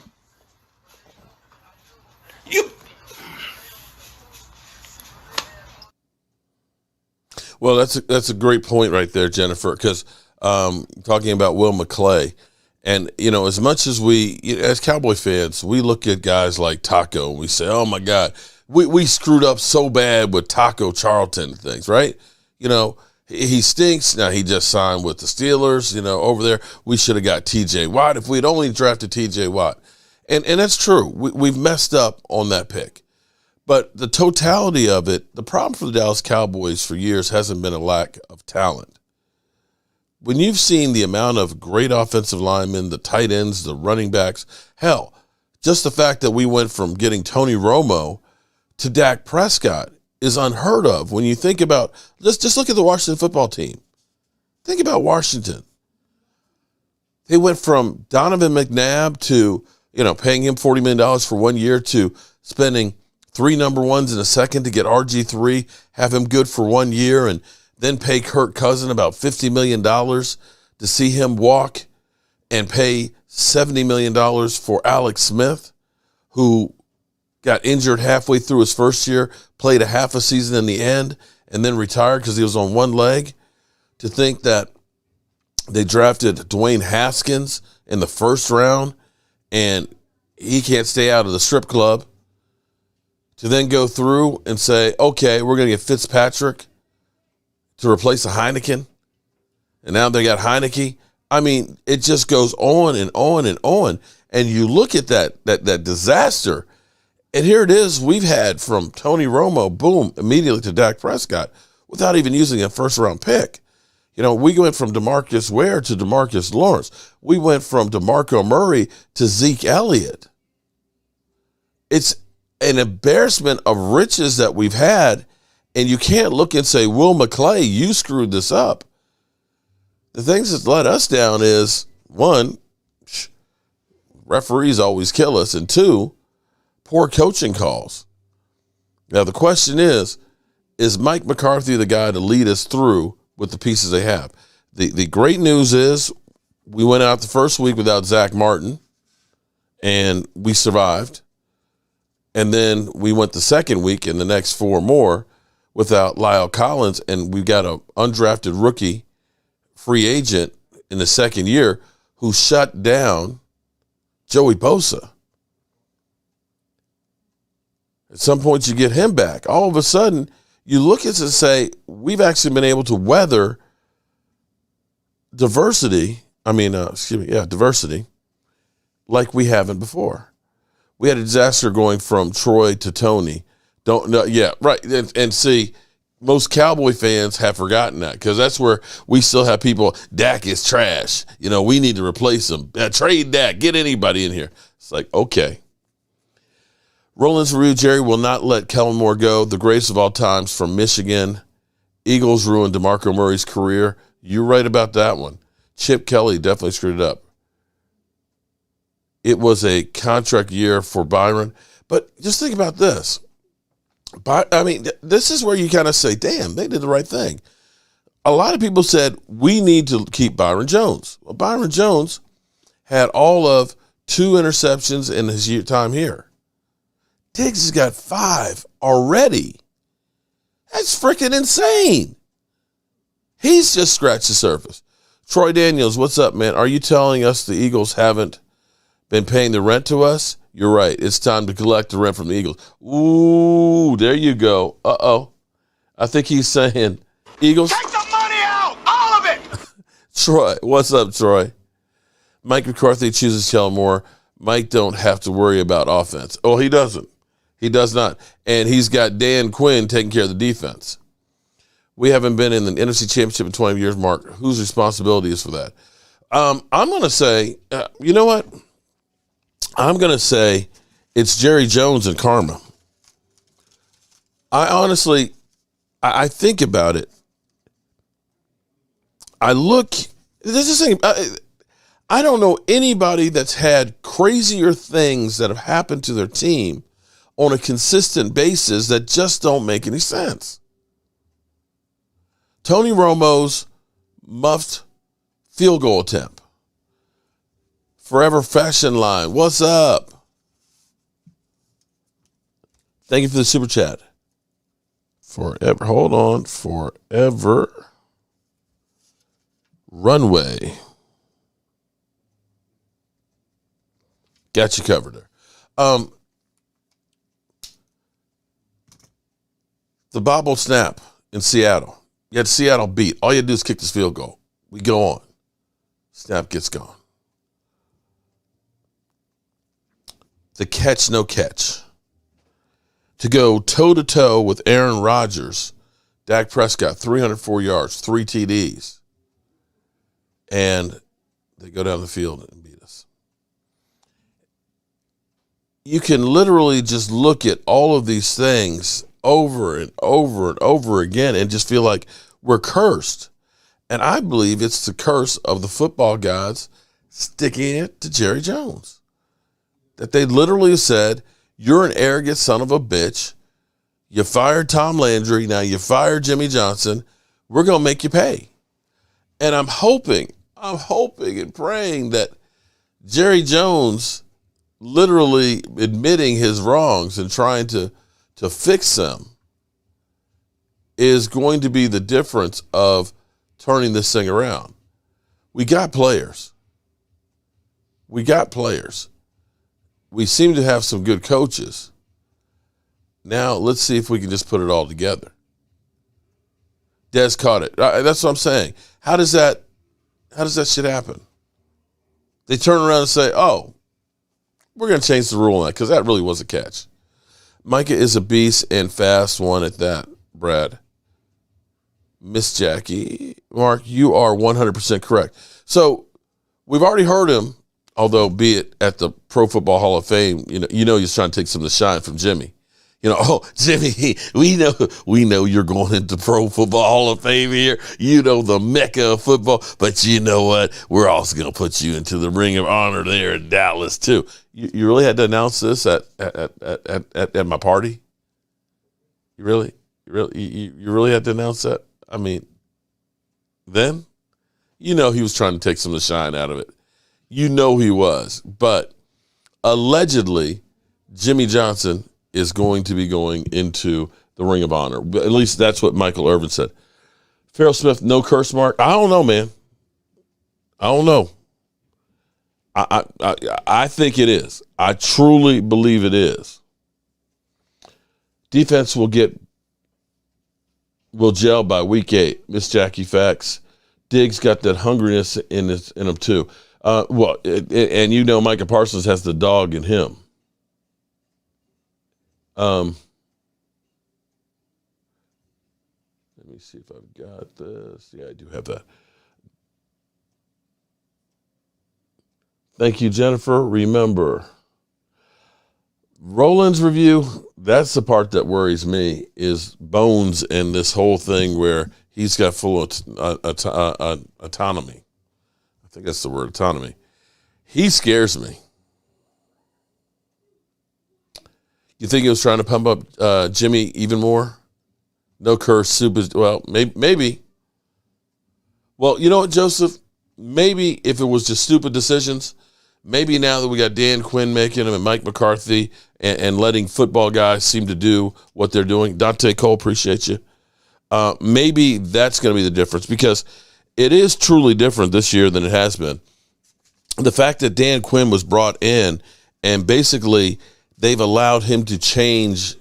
Well, that's a great point right there, Jennifer, because talking about Will McClay. And, as much as we, as Cowboy fans, we look at guys like Taco and we say, oh, my God, we screwed up so bad with Taco Charlton and things, right? He stinks. Now, he just signed with the Steelers, over there. We should have got T.J. Watt if we'd only drafted T.J. Watt. And that's true. We've messed up on that pick. But the totality of it, the problem for the Dallas Cowboys for years hasn't been a lack of talent. When you've seen the amount of great offensive linemen, the tight ends, the running backs, hell, just the fact that we went from getting Tony Romo to Dak Prescott is unheard of. When you think about, just look at the Washington football team. Think about Washington. They went from Donovan McNabb to, paying him $40 million for 1 year to spending 3 number ones in a second to get RG3, have him good for 1 year, and then pay Kirk Cousins about $50 million to see him walk, and pay $70 million for Alex Smith, who got injured halfway through his first year, played a half a season in the end, and then retired because he was on one leg. To think that they drafted Dwayne Haskins in the first round, and he can't stay out of the strip club. To then go through and say, okay, we're going to get Fitzpatrick to replace a Heineken. And now they got Heineke. I mean, it just goes on and on and on. And you look at that disaster, and here it is. We've had from Tony Romo, boom, immediately to Dak Prescott without even using a first-round pick. We went from DeMarcus Ware to DeMarcus Lawrence. We went from DeMarco Murray to Zeke Elliott. It's an embarrassment of riches that we've had, and you can't look and say, Will McClay, you screwed this up. The things that let us down is, 1, referees always kill us, and 2, poor coaching calls. Now, the question is Mike McCarthy the guy to lead us through with the pieces they have? The great news is we went out the first week without Zach Martin, and we survived. And then we went the second week and the next 4 more without Lyle Collins, and we got an undrafted rookie free agent in the second year who shut down Joey Bosa. At some point you get him back. All of a sudden, you look at it and say, we've actually been able to weather diversity like we haven't before. We had a disaster going from Troy to Tony. And see, most Cowboy fans have forgotten that, because that's where we still have people, Dak is trash. We need to replace him. Trade Dak. Get anybody in here. It's like, okay. Roland's Review, Jerry will not let Kellen Moore go. The greatest of all times from Michigan. Eagles ruined DeMarco Murray's career. You're right about that one. Chip Kelly definitely screwed it up. It was a contract year for Byron. But just think about this. This is where you kind of say, damn, they did the right thing. A lot of people said, we need to keep Byron Jones. Well, Byron Jones had all of 2 interceptions in his time here. Diggs has got 5 already. That's freaking insane. He's just scratched the surface. Troy Daniels, what's up, man? Are you telling us the Eagles haven't been paying the rent to us? You're right. It's time to collect the rent from the Eagles. Ooh, there you go. Uh-oh. I think he's saying, Eagles. Take the money out! All of it! Troy, what's up, Troy? Mike McCarthy chooses Kellen Moore. Mike don't have to worry about offense. Oh, he doesn't. He does not. And he's got Dan Quinn taking care of the defense. We haven't been in the NFC Championship in 20 years, Mark. Whose responsibility is for that? I'm going to say, you know what? I'm going to say it's Jerry Jones and karma. I honestly, I think about it. I look, this is the thing, I don't know anybody that's had crazier things that have happened to their team on a consistent basis that just don't make any sense. Tony Romo's muffed field goal attempt. Forever Fashion Line, what's up? Thank you for the super chat. Forever, hold on, Forever Runway. Got you covered there. The bobble snap in Seattle. You had Seattle beat. All you had to do is kick this field goal. We go on. Snap gets gone. the catch, no catch, to go toe-to-toe with Aaron Rodgers, Dak Prescott, 304 yards, 3 TDs, and they go down the field and beat us. You can literally just look at all of these things over and over and over again and just feel like we're cursed. And I believe it's the curse of the football gods sticking it to Jerry Jones. That they literally said, you're an arrogant son of a bitch. You fired Tom Landry. Now you fired Jimmy Johnson. We're going to make you pay. And I'm hoping and praying that Jerry Jones literally admitting his wrongs and trying to fix them is going to be the difference of turning this thing around. We got players. We seem to have some good coaches. Now let's see if we can just put it all together. Des caught it. That's what I'm saying. How does that shit happen? They turn around and say, oh, we're going to change the rule on that because that really was a catch. Micah is a beast and fast one at that, Brad. Miss Jackie, Mark, you are 100% correct. So we've already heard him, although be it at the Pro Football Hall of Fame, you know he's trying to take some of the shine from Jimmy. Oh, Jimmy, we know you're going into Pro Football Hall of Fame here. You know, the mecca of football. But you know what? We're also going to put you into the Ring of Honor there in Dallas, too. You really had to announce this at my party? You really had to announce that? I mean, then? He was trying to take some of the shine out of it. He was. But allegedly, Jimmy Johnson is going to be going into the Ring of Honor. At least that's what Michael Irvin said. Farrell Smith, no curse mark. I don't know, man. I don't know. I think it is. I truly believe it is. Defense will gel by week 8. Miss Jackie facts. Diggs got that hungriness in him too. And Micah Parsons has the dog in him. Let me see if I've got this. Yeah, I do have that. Thank you, Jennifer. Remember, Roland's review, that's the part that worries me, is Bones and this whole thing where he's got full autonomy. I think that's the word, autonomy. He scares me. You think he was trying to pump up Jimmy even more? No curse, super. Well, maybe. Well, you know what, Joseph? Maybe if it was just stupid decisions, maybe now that we got Dan Quinn making them and Mike McCarthy and letting football guys seem to do what they're doing. Dante Cole, appreciate you. Maybe that's going to be the difference because it is truly different this year than it has been. The fact that Dan Quinn was brought in and basically they've allowed him to change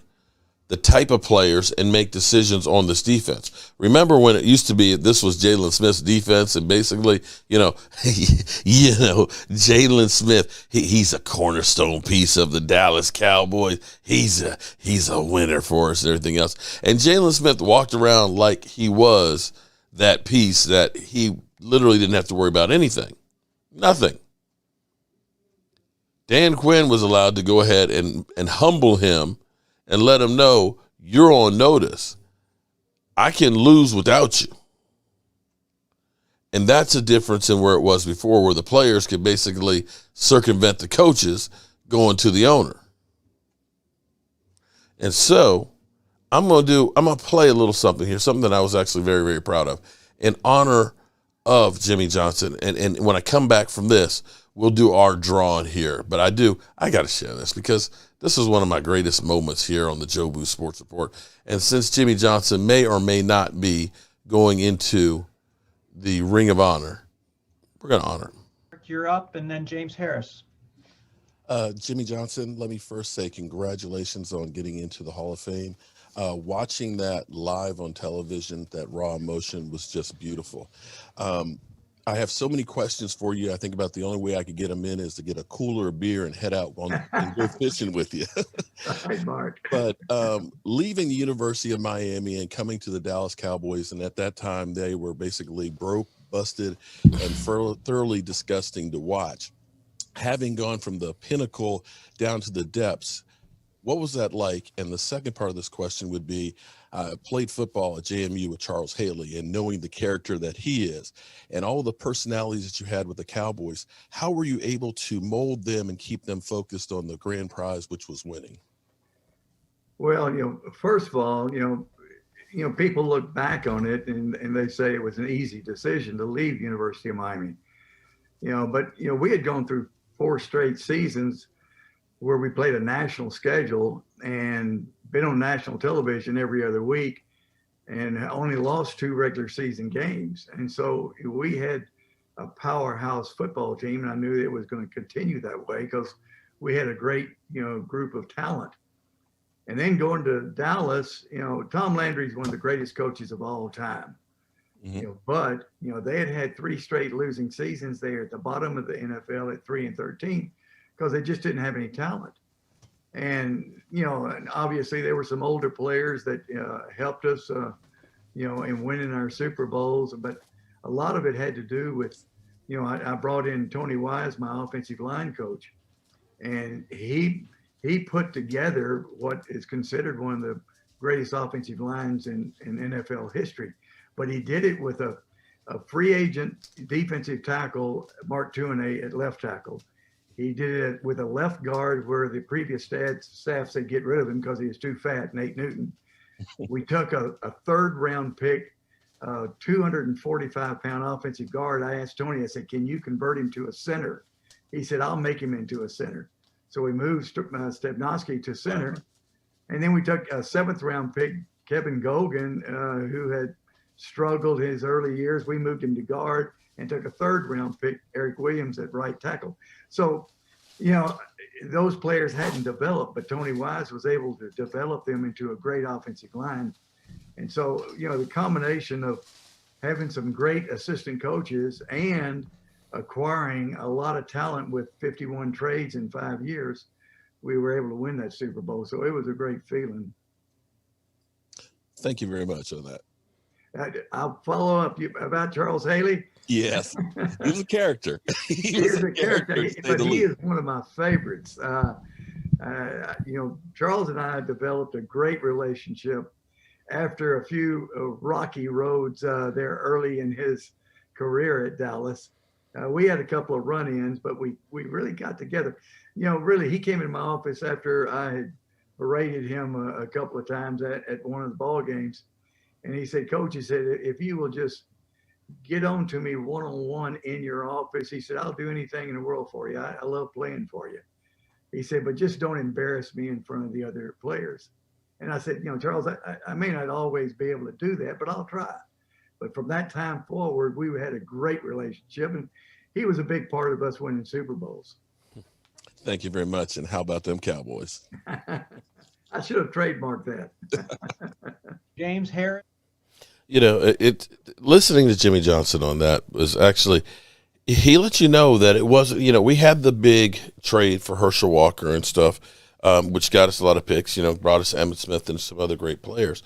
the type of players and make decisions on this defense. Remember when it used to be this was Jalen Smith's defense and basically, Jalen Smith, he's a cornerstone piece of the Dallas Cowboys. He's a winner for us and everything else. And Jalen Smith walked around like he was that piece that he literally didn't have to worry about anything. Nothing. Dan Quinn was allowed to go ahead and humble him and let him know you're on notice. I can lose without you. And that's a difference in where it was before, where the players could basically circumvent the coaches going to the owner. And so I'm going to play a little something here, something that I was actually very, very proud of in honor of Jimmy Johnson. And when I come back from this, we'll do our drawing here. But I got to share this because this is one of my greatest moments here on the Jobu Sports Report. And since Jimmy Johnson may or may not be going into the Ring of Honor, we're going to honor him. You're up, and then James Harris. Jimmy Johnson, let me first say congratulations on getting into the Hall of Fame. Watching that live on television, that raw emotion was just beautiful. I have so many questions for you. I think about the only way I could get them in is to get a cooler of beer and head out and go fishing with you. Hi, Mark. But leaving the University of Miami and coming to the Dallas Cowboys, and at that time they were basically broke, busted, and thoroughly disgusting to watch. Having gone from the pinnacle down to the depths, what was that like? And the second part of this question would be, played football at JMU with Charles Haley, and knowing the character that he is and all the personalities that you had with the Cowboys, how were you able to mold them and keep them focused on the grand prize, which was winning? Well, first of all, people look back on it and they say it was an easy decision to leave University of Miami. But we had gone through 4 straight seasons where we played a national schedule and been on national television every other week and only lost 2 regular season games. And so we had a powerhouse football team, and I knew it was going to continue that way because we had a great, group of talent. And then going to Dallas, Tom Landry is one of the greatest coaches of all time. Mm-hmm. But they had 3 straight losing seasons. They were at the bottom of the NFL at 3-13 because they just didn't have any talent. And and obviously there were some older players that helped us, in winning our Super Bowls. But a lot of it had to do with, I brought in Tony Wise, my offensive line coach, and he put together what is considered one of the greatest offensive lines in NFL history. But he did it with a free agent defensive tackle, Mark Tuinei, at left tackle. He did it with a left guard where the previous staff said get rid of him because he was too fat, Nate Newton. We took a 3rd round pick, 245-pound offensive guard. I asked Tony, I said, can you convert him to a center? He said, I'll make him into a center. So we moved Stepnoski to center. And then we took a 7th round pick, Kevin Gogan, who had struggled his early years. We moved him to guard and took a 3rd round pick, Eric Williams, at right tackle. So, those players hadn't developed, but Tony Wise was able to develop them into a great offensive line. And so, the combination of having some great assistant coaches and acquiring a lot of talent with 51 trades in 5 years, we were able to win that Super Bowl. So it was a great feeling. Thank you very much on that. I'll follow up about Charles Haley. Yes, he was a character. He is a character, but he is one of my favorites. Charles and I developed a great relationship after a few rocky roads there early in his career at Dallas. We had a couple of run-ins, but we really got together. Really, he came in my office after I had berated him a couple of times at one of the ball games. And he said, Coach, he said, if you will just get on to me one-on-one in your office, he said, I'll do anything in the world for you. I love playing for you. He said, but just don't embarrass me in front of the other players. And I said, Charles, I may not always be able to do that, but I'll try. But from that time forward, we had a great relationship, and he was a big part of us winning Super Bowls. Thank you very much. And how about them Cowboys? I should have trademarked that. James Harris. Listening to Jimmy Johnson on that was actually, he let you know that it wasn't, we had the big trade for Herschel Walker and stuff, which got us a lot of picks, brought us Emmitt Smith and some other great players.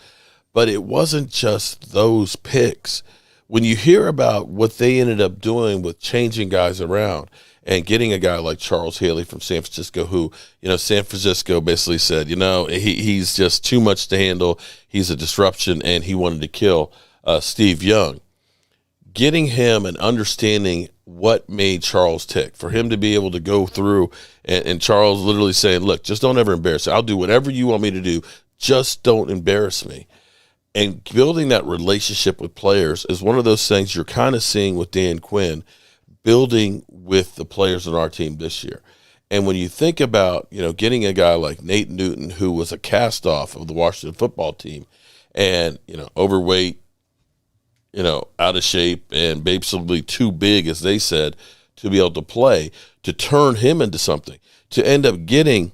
But it wasn't just those picks. When you hear about what they ended up doing with changing guys around and getting a guy like Charles Haley from San Francisco, who, San Francisco basically said, he's just too much to handle. He's a disruption, and he wanted to kill Steve Young. Getting him and understanding what made Charles tick, for him to be able to go through and Charles literally saying, look, just don't ever embarrass me. I'll do whatever you want me to do. Just don't embarrass me. And building that relationship with players is one of those things you're kind of seeing with Dan Quinn, building with the players on our team this year. And when you think about, getting a guy like Nate Newton, who was a cast-off of the Washington football team and, overweight, out of shape and basically too big, as they said, to be able to play, to turn him into something, to end up getting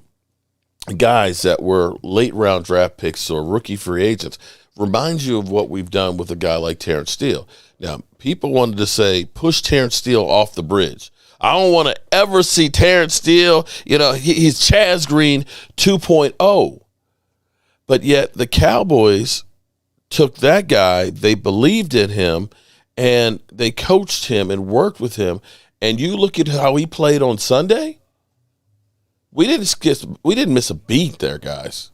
guys that were late-round draft picks or rookie free agents, reminds you of what we've done with a guy like Terrence Steele. Now, people wanted to say, push Terrence Steele off the bridge. I don't want to ever see Terrence Steele. He's Chaz Green 2.0. But yet the Cowboys took that guy, they believed in him, and they coached him and worked with him. And you look at how he played on Sunday. We didn't miss a beat there, guys.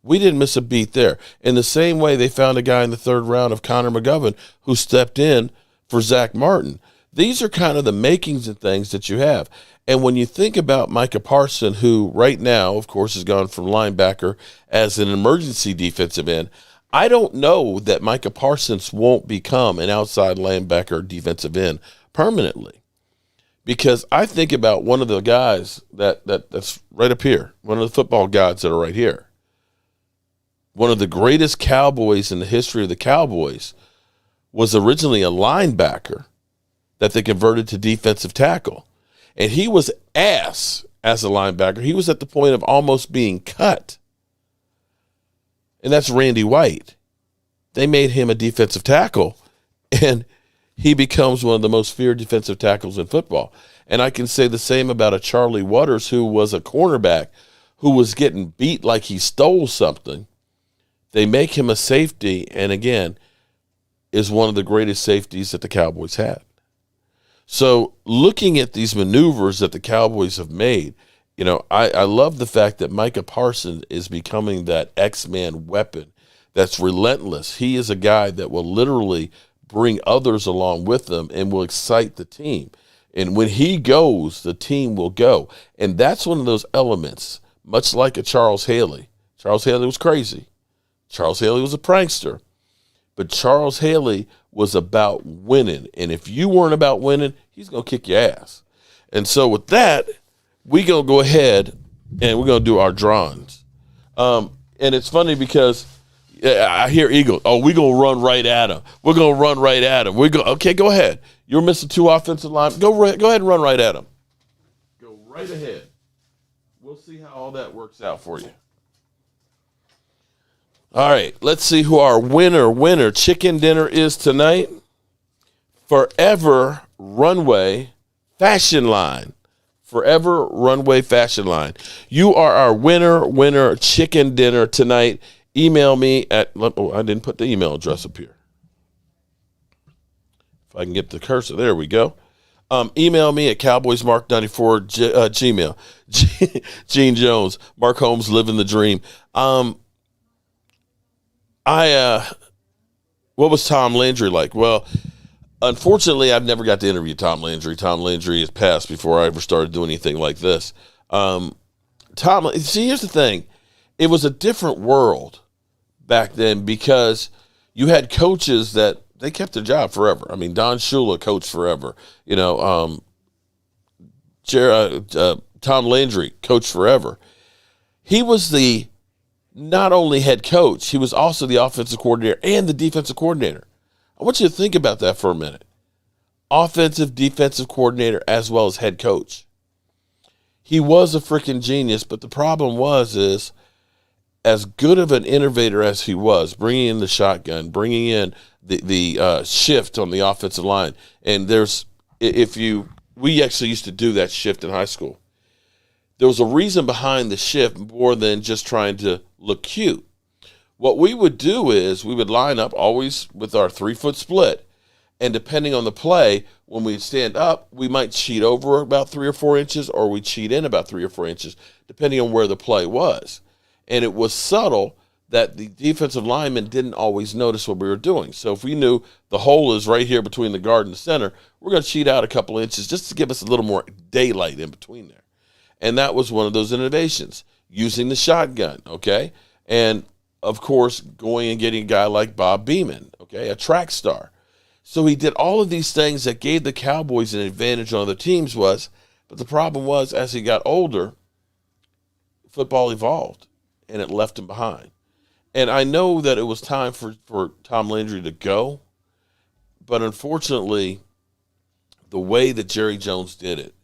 We didn't miss a beat there. In the same way, they found a guy in the third round of Connor McGovern who stepped in for Zach Martin. These are kind of the makings and things that you have. And when you think about Micah Parson, who right now, of course, has gone from linebacker as an emergency defensive end, I don't know that Micah Parsons won't become an outside linebacker defensive end permanently. Because I think about one of the guys that's right up here, one of the football gods that are right here. One of the greatest Cowboys in the history of the Cowboys was originally a linebacker that they converted to defensive tackle. And he was ass as a linebacker. He was at the point of almost being cut. And that's Randy White. They made him a defensive tackle, and he becomes one of the most feared defensive tackles in football. And I can say the same about a Charlie Waters, who was a cornerback who was getting beat like he stole something. They make him a safety, and again, is one of the greatest safeties that the Cowboys had. So looking at these maneuvers that the Cowboys have made, I love the fact that Micah Parsons is becoming that X-Man weapon that's relentless. He is a guy that will literally bring others along with them and will excite the team. And when he goes, the team will go. And that's one of those elements, much like a Charles Haley. Charles Haley was crazy. Charles Haley was a prankster. But Charles Haley was about winning. And if you weren't about winning, he's going to kick your ass. And so with that, we're going to go ahead and we're going to do our drawings. And it's funny because I hear Eagle, we're going to run right at him. We're going to run right at him. Okay, go ahead. You're missing 2 offensive line. Go ahead and run right at him. Go right ahead. We'll see how all that works out for you. All right, let's see who our winner chicken dinner is tonight. Forever Runway Fashion Line. Forever Runway Fashion Line. You are our winner chicken dinner tonight. Email me at, I didn't put the email address up here. If I can get the cursor, there we go. Email me at cowboysmark94 Gmail. Gene Jones, Mark Holmes, living the dream. What was Tom Landry like? Well, unfortunately, I've never got to interview Tom Landry. Tom Landry has passed before I ever started doing anything like this. Here's the thing. It was a different world back then because you had coaches that they kept their job forever. I mean, Don Shula coached forever. Tom Landry coached forever. He was the not only head coach, he was also the offensive coordinator and the defensive coordinator. I want you to think about that for a minute. Offensive, defensive coordinator, as well as head coach. He was a freaking genius, but the problem is as good of an innovator as he was, bringing in the shotgun, bringing in the shift on the offensive line, and we actually used to do that shift in high school. There was a reason behind the shift more than just trying to look cute. What we would do is we would line up always with our 3-foot split. And depending on the play, when we stand up, we might cheat over about 3 or 4 inches, or we cheat in about 3 or 4 inches, depending on where the play was. And it was subtle that the defensive lineman didn't always notice what we were doing. So if we knew the hole is right here between the guard and the center, we're going to cheat out a couple inches just to give us a little more daylight in between there. And that was one of those innovations, using the shotgun, okay? And, of course, going and getting a guy like Bob Beeman, okay, a track star. So he did all of these things that gave the Cowboys an advantage on other teams but the problem was, as he got older, football evolved, and it left him behind. And I know that it was time for Tom Landry to go, but unfortunately, the way that Jerry Jones did it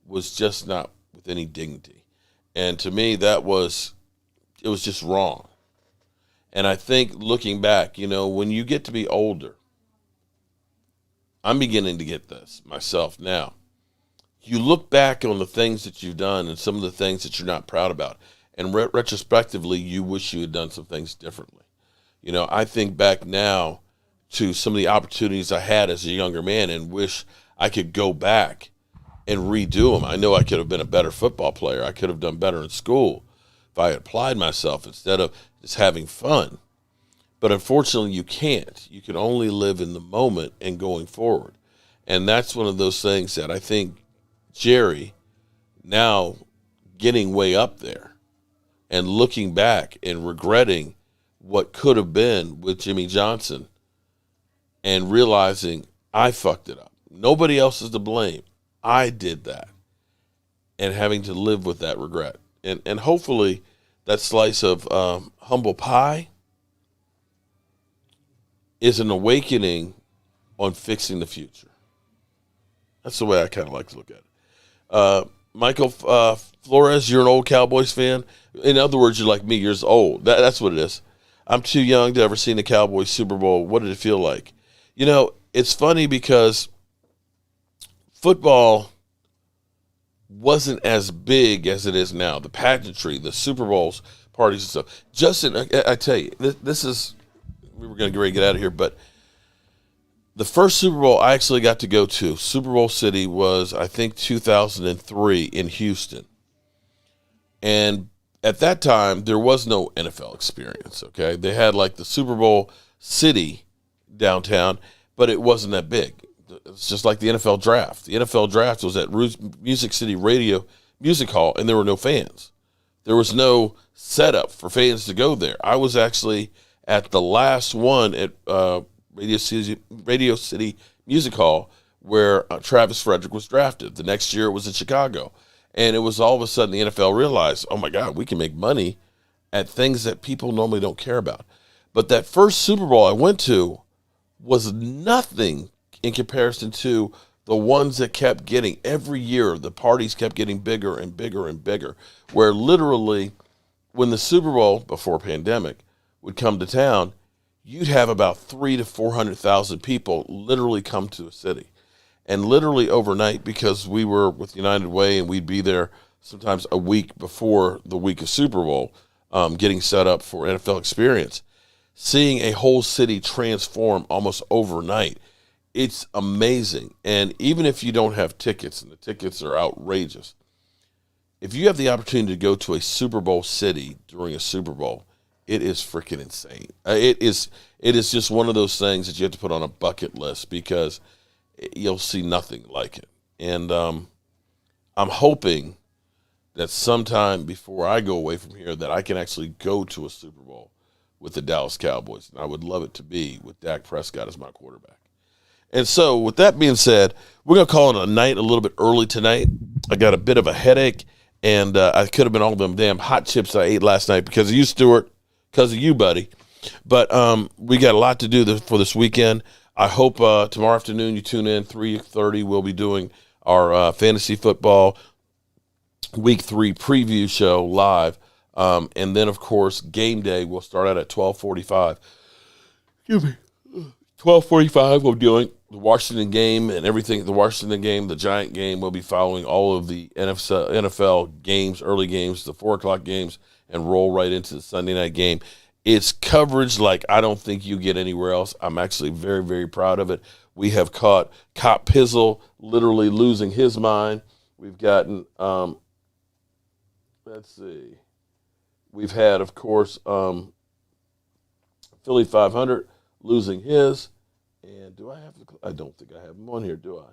was just not with any dignity. And to me, it was just wrong. And I think looking back, when you get to be older, I'm beginning to get this myself now. You look back on the things that you've done and some of the things that you're not proud about. And retrospectively, you wish you had done some things differently. I think back now to some of the opportunities I had as a younger man and wish I could go back and redo them. I know I could have been a better football player. I could have done better in school if I had applied myself instead of just having fun. But unfortunately, you can't. You can only live in the moment and going forward. And that's one of those things that I think Jerry, now getting way up there and looking back and regretting what could have been with Jimmy Johnson and realizing I fucked it up. Nobody else is to blame. I did that. And having to live with that regret. And hopefully that slice of humble pie is an awakening on fixing the future. That's the way I kind of like to look at it. Michael Flores, you're an old Cowboys fan. In other words, you're like me, you're old. That's what it is. I'm too young to ever seen the Cowboys Super Bowl. What did it feel like? It's funny because football wasn't as big as it is now. The pageantry, the Super Bowls, parties and stuff. Justin, I tell you, this is, we were going to get ready to get out of here, but the first Super Bowl I actually got to go to, Super Bowl City, was, I think, 2003 in Houston. And at that time, there was no NFL experience, okay? They had, like, the Super Bowl City downtown, but it wasn't that big. It's just like the NFL Draft. The NFL Draft was at Music City Music Hall, and there were no fans. There was no setup for fans to go there. I was actually at the last one at Radio City Music Hall where Travis Frederick was drafted. The next year it was in Chicago. And it was all of a sudden the NFL realized, oh my God, we can make money at things that people normally don't care about. But that first Super Bowl I went to was nothing in comparison to the ones that kept getting, every year the parties kept getting bigger and bigger and bigger, where literally when the Super Bowl, before pandemic, would come to town, you'd have about 300,000 to 400,000 people literally come to a city. And literally overnight, because we were with United Way and we'd be there sometimes a week before the week of Super Bowl, getting set up for NFL experience, seeing a whole city transform almost overnight, it's amazing. And even if you don't have tickets, and the tickets are outrageous, if you have the opportunity to go to a Super Bowl city during a Super Bowl, it is freaking insane. It is just one of those things that you have to put on a bucket list because you'll see nothing like it. And I'm hoping that sometime before I go away from here that I can actually go to a Super Bowl with the Dallas Cowboys. And I would love it to be with Dak Prescott as my quarterback. And so with that being said, we're going to call it a night a little bit early tonight. I got a bit of a headache, and I could have been all them damn hot chips I ate last night because of you, Stuart, because of you, buddy. But we got a lot to do for this weekend. I hope tomorrow afternoon you tune in, 3:30. We'll be doing our fantasy football week 3 preview show live. And then, of course, game day will start out at 12:45. Excuse me. 12:45, we'll be doing the Washington game and everything. The Washington game, the Giant game, we'll be following all of the NFL games, early games, the 4 o'clock games, and roll right into the Sunday night game. It's coverage like I don't think you get anywhere else. I'm actually very, very proud of it. We have caught Cop Pizzle literally losing his mind. We've gotten, let's see. We've had, of course, Philly 500 losing his. And do I have I don't think I have him on here, do I?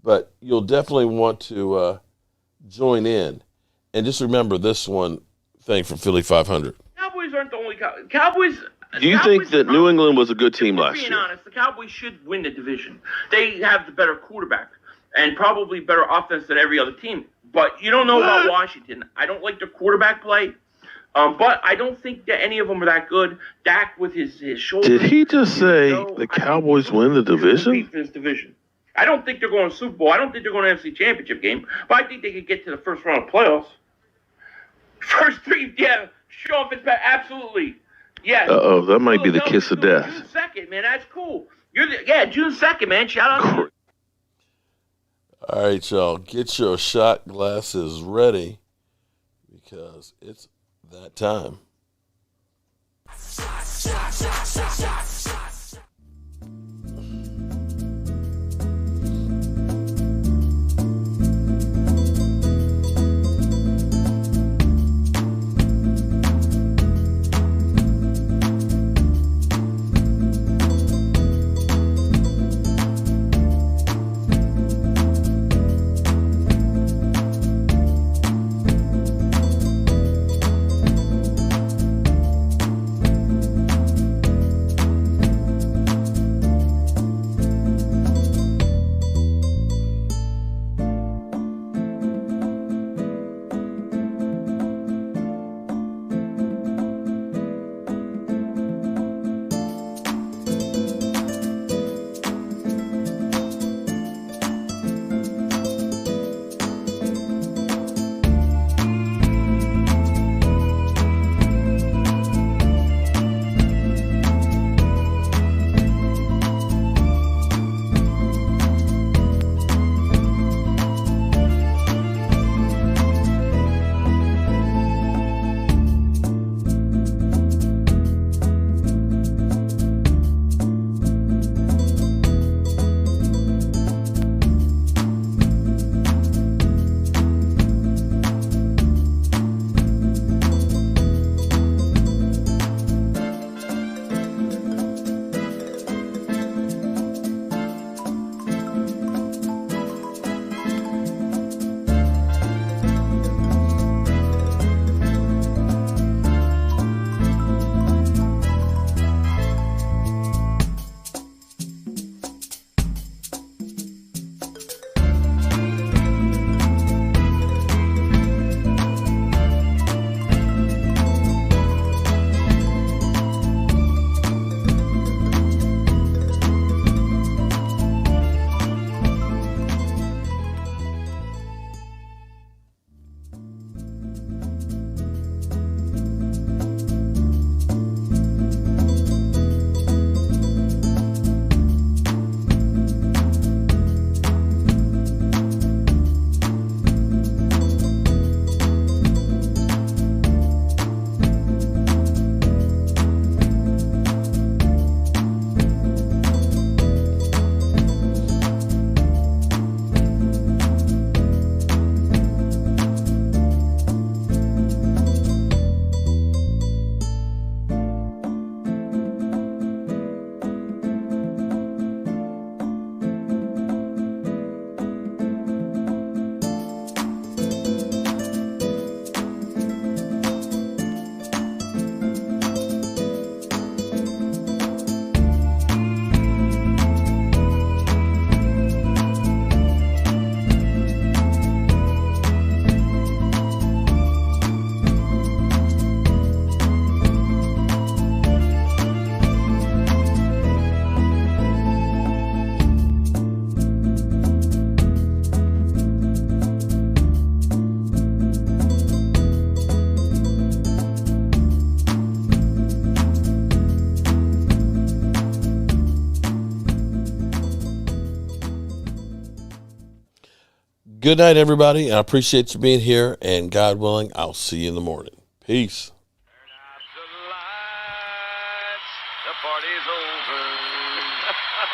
But you'll definitely want to join in. And just remember this one thing from Philly 500. Cowboys aren't the only Cowboys. Do you think that New England was a good team last year? Being honest, the Cowboys should win the division. They have the better quarterback and probably better offense than every other team. But you don't know about Washington. I don't like their quarterback play. But I don't think that any of them are that good. Dak with his shoulder. Did he just say the Cowboys win the division? This division. I don't think they're going to Super Bowl. I don't think they're going to NFC Championship game. But I think they could get to the first round of playoffs. First 3, yeah, Sean Fitzpatrick, absolutely. Yes. Uh-oh, that might be the kiss of death. June 2nd, man. That's cool. June 2nd, man. Shout out to you. All right, y'all. Get your shot glasses ready because it's that time. Good night, everybody. I appreciate you being here, and God willing, I'll see you in the morning. Peace. The party's over.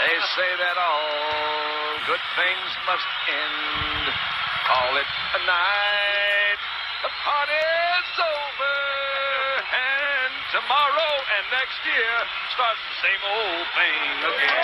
They say that all good things must end. Call it a night. The party's over. And tomorrow and next year starts the same old thing again.